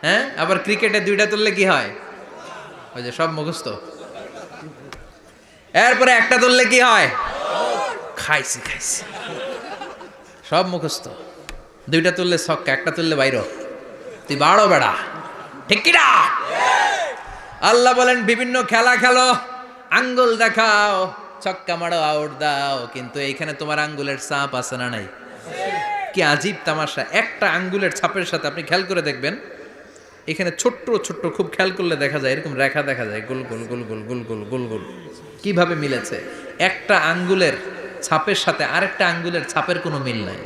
হ্যাঁ, আবার ক্রিকেটে দুইটা তুললে কি হয়? ওই যে সব মুখস্থ। এরপরে একটা তুললে কি হয়? খাইছি খাইছি, সব মুখস্থ। দুইটা তুললে ছক্কা, একটা তুললে বাইরো। তুই বাড়ো বেড়া, ঠিক কি না? আল্লাহ বলেন বিভিন্ন খেলা খেলো, আঙ্গুল দেখাও, ছক্কা মারো, আউট দাও, কিন্তু এইখানে তোমার আঙ্গুলের ছাপ আছে না নাই? কি আজীব তামাশা! একটা আঙ্গুলের ছাপের সাথে আপনি খেয়াল করে দেখবেন, এখানে ছোট্ট ছোট্ট, খুব খেয়াল করলে দেখা যায় এরকম রেখা দেখা যায়, গোল গোল গোল গোল গোল গোল গোল গোল। কিভাবে মিলেছে? একটা আঙ্গুলের ছাপের সাথে আরেকটা আঙ্গুলের ছাপের কোনো মিল নাই।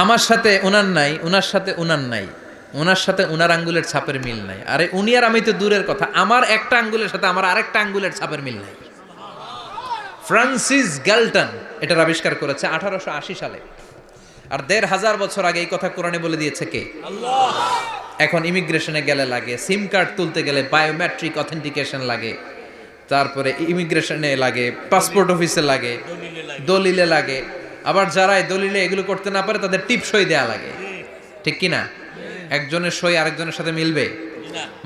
আমার সাথে ওনার নাই, ওনার সাথে ওনার নাই, ওনার সাথে ওনার আঙ্গুলের ছাপের মিল নাই। আরে উনি আর আমি তো দূরের কথা, আমার একটা আঙ্গুলের সাথে আমার আরেকটা আঙ্গুলের ছাপের মিল নাই। ফ্রান্সিস গ্যালটন এটার আবিষ্কার করেছে 1880 সালে। আর 1500 বছর আগে এই কথা কোরআনে বলে দিয়েছে কে? আল্লাহ। এখন ইমিগ্রেশনে গেলে লাগে, সিম কার্ড তুলতে গেলে বায়োমেট্রিক অথেন্টিকেশন লাগে, তারপরে ইমিগ্রেশনে লাগে, পাসপোর্ট অফিসে লাগে, দলিলে লাগে, আবার যারা দলিলে এগুলো করতে না পারে তাদের টিপ সই দেয়া লাগে, ঠিক কি না? একজনের সই আরেকজনের সাথে মিলবে?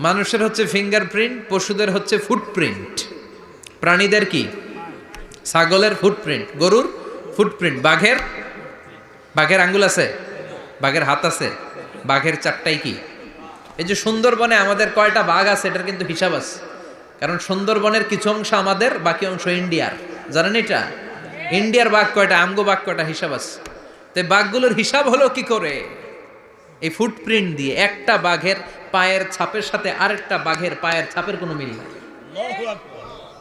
মানুষের হচ্ছে ফিঙ্গারপ্রিন্ট, পশুদের হচ্ছে ফুটপ্রিন্ট, প্রাণীদের কি? ছাগলের ফুটপ্রিন্ট, গরুর ফুটপ্রিন্ট, বাঘের আঙ্গুল আছে, বাঘের হাত আছে, বাঘের চারটাই কি? এই যে সুন্দরবনে আমাদের কয়টা বাঘ আছে এটার কিন্তু হিসাব আছে, কারণ সুন্দরবনের কিছু অংশ আমাদের, বাকি অংশ ইন্ডিয়ার। জানেন এটা? ইন্ডিয়ার বাঘ কয়টা, আমগো বাঘ কয়টা, হিসাব আছে। তো বাঘগুলোর হিসাব হলো কি করে? এই ফুটপ্রিন্ট দিয়ে। একটা বাঘের পায়ের ছাপের সাথে আরেকটা বাঘের পায়ের ছাপের কোনো মিল নাই।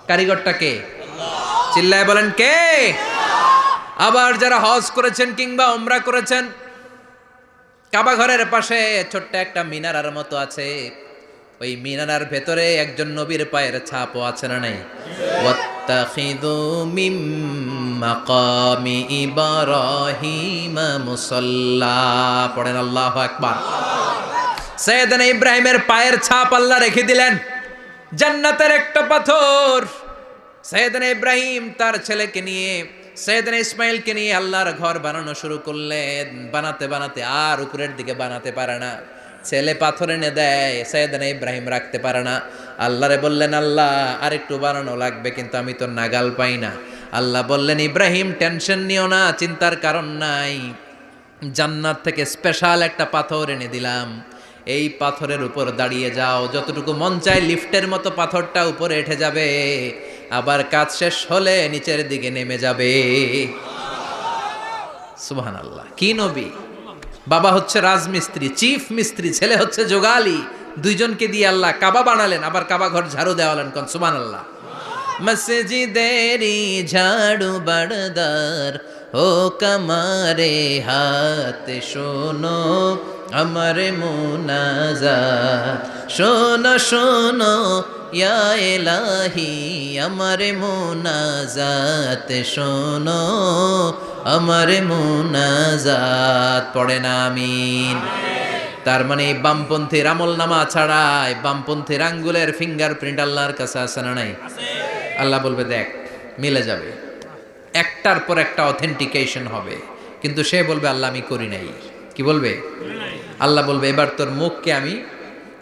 কারিগরটা কে? চিল্লায় বলেন কে? আবার যারা হজ করেছেন কিংবা উমরা করেছেন, কাবা ঘরের পাশে ছোট্ট একটা মিনারার মতো আছে, ওই মিনারার ভেতরে একজন নবীর পায়ের ছাপও আছে না নাই? ওয়াত্তাখিযু মিম মাকামি ইব্রাহিম মুসাল্লা, পড়েন আল্লাহু আকবার। সাইয়েদনা ইব্রাহিমের পায়ের ছাপ আল্লাহ রেখে দিলেন জান্নাতের একটা পাথর। সাইয়েদনা ইব্রাহিম তার ছেলেকে নিয়ে, সাইয়েদনা ইসমাইলকে নিয়ে আল্লাহর ঘর বানানো শুরু করলেন। বানাতে বানাতে আর উপরের দিকে বানাতে পারে না, ছেলে পাথর এনে দেয়, সাইয়েদনা ইব্রাহিম রাখতে পারে না। আল্লাহরে বললেন, আল্লাহ আরেকটু বানানো লাগবে, কিন্তু আমি তো নাগাল পাই না। আল্লাহ বললেন, ইব্রাহিম টেনশন নিও না, চিন্তার কারণ নাই, জান্নাত থেকে স্পেশাল একটা পাথর এনে দিলাম, এই পাথরের উপর দাঁড়িয়ে যাও, যতটুকু মন চায় লিফটের মতো পাথরটা উপরে উঠে যাবে, আবার কাজ শেষ হলে নিচের দিকে নেমে যাবে। সুবহানাল্লাহ! কি নবী! বাবা হচ্ছে রাজমিস্ত্রি, চিফ মিস্ত্রি, ছেলে হচ্ছে যোগালি, দুইজনকে দিয়ে আল্লাহ কাবা বানালেন, আবার কাবা ঘর ঝাড়ু দেওয়ালেন। কোন সুবহানাল্লাহ! মসজিদেরি ঝাড়ু বারদার ও কমারে হাত, শোনো আমার মুনাজাত, শোনো শোনো ইয়া ইলাহি আমার মুনাজাত, শোনো আমার মুনাজাত। পড়েন আমিন। তার মানে বামপন্থীর আমল নামা ছাড়াই বামপন্থীর আঙ্গুলের ফিঙ্গারপ্রিন্ট আল্লাহর কাছে আছে না নাই? আল্লাহ বলবে দেখ, মিলে যাবে, একটার পর একটা অথেন্টিকেশন হবে, কিন্তু সে বলবে আল্লাহ আমি করি নাই। কি বলবে? আল্লাহ বলবে এবার তোর মুখকে আমি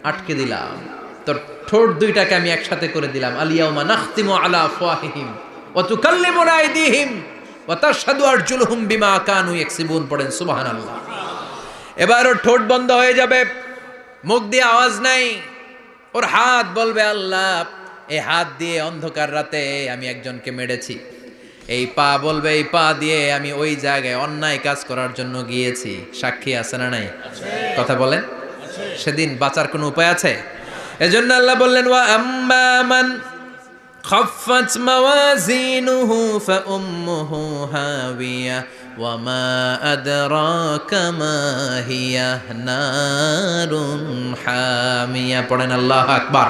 আটকে দিলাম, তোর ঠোঁট দুইটাকে আমি একসাথে করে দিলাম। আলিয়াউমা নাখতিমু আলা আফওয়াহিহিম ওয়া তুকাল্লিমুনা আইদিহিম ওয়া তাশহাদু আরজুলুহুম বিমা কানু ইয়াকসিবুন। পড়েন সুবহানাল্লাহ। এবার ওর ঠোঁট বন্ধ হয়ে যাবে, মুখ দিয়ে আওয়াজ নাই, ওর হাত বলবে আল্লাহ এই হাত দিয়ে অন্ধকার রাতে আমি একজনকে মেরেছি, এই পা বলবে এই পা দিয়ে আমি ওই জায়গায় অন্যায় কাজ করার জন্য গিয়েছি। সাক্ষী আছে না নাই? কথা বলেন। সেদিন বাঁচার কোনো উপায় আছে? এজন্য আল্লাহ বললেন, ওয়া আম্মা মান খাফফাত মাওয়াজিনুহু ফাউম্মুহু হাওিয়া ওয়া মা আদরাকা মা হিয়া নারুন হামিয়া। পড়েন আল্লাহু আকবার।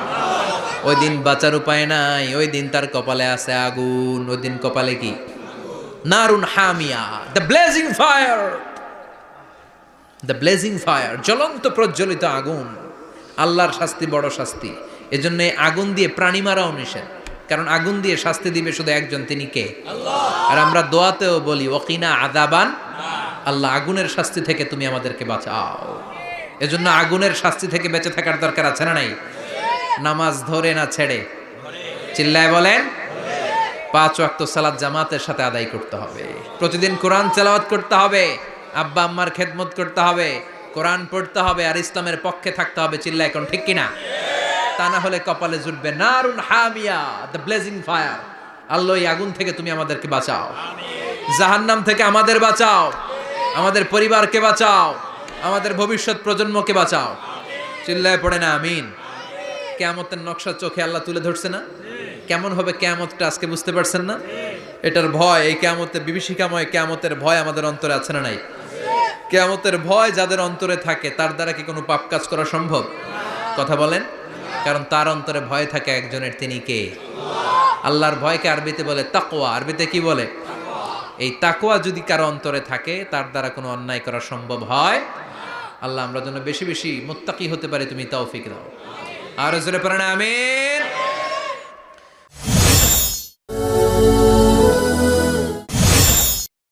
ওই দিন বাঁচার উপায় নাই, ওই দিন তার কপালে আছে আগুন। ওই দিন কপালে কি? নারুন হামিয়া, the blazing fire, the blazing fire, জ্বলন্ত প্রজ্বলিত আগুন। আল্লাহর শাস্তি বড় শাস্তি। এজন্য আগুন দিয়ে প্রাণী মারাও নিষেধ, কারণ আগুন দিয়ে শাস্তি দিবে শুধু একজন, তিনি কে? আল্লাহ। আর আমরা দোয়াতেও বলি ওয়াকিনা আযাবান, আল্লাহ আগুনের শাস্তি থেকে তুমি আমাদেরকে বাঁচাও। এজন্য আগুনের শাস্তি থেকে বেঁচে থাকার দরকার আছে না নাই? নামাজ ধরে না ছেড়ে? চিল্লায় বলেন। 5 ওয়াক্ত সালাত জামাতের সাথে আদায় করতে হবে, প্রতিদিন কোরআন তেলাওয়াত করতে হবে, আব্বা আম্মার খেদমত করতে হবে, কোরআন পড়তে হবে, আর ইসলামের পক্ষে থাকতে হবে। চিল্লায় কোন ঠিক কিনা? তা না হলে কপালে জুটবে নারুন হামিয়া, দ্য ব্লেজিং ফায়ার। আল্লাহ এই আগুন থেকে তুমি আমাদেরকে বাঁচাও, জাহান্নাম থেকে আমাদের বাঁচাও, আমাদের পরিবারকে বাঁচাও, আমাদের ভবিষ্যৎ প্রজন্মকে বাঁচাও। চিল্লায় পড়ে না আমিন। কিয়ামতের নকশা চোখে আল্লাহ তুলে ধরছে না? কেমন হবে কিয়ামতটা আজকে বুঝতে পারছেন না? এটার ভয়, এই কিয়ামতের বিভীষিকাময় কিয়ামতের ভয় আমাদের অন্তরে আছে না নাই? কিয়ামতের ভয় যাদের অন্তরে থাকে তার দ্বারা কি কোনো পাপ কাজ করা সম্ভব? কথা বলেন। কারণ তার অন্তরে ভয় থাকে একজনের, তিনি কে? আল্লাহর ভয়কে আরবিতে বলে তাকওয়া। আরবিতে কি বলে? এই তাকওয়া যদি কারো অন্তরে থাকে তার দ্বারা কোনো অন্যায় করা সম্ভব হয়। আল্লাহ আমরা যেন বেশি বেশি মুত্তাকি হতে পারি, তুমি তৌফিক দাও। আর জোরে পড়েন আমিন।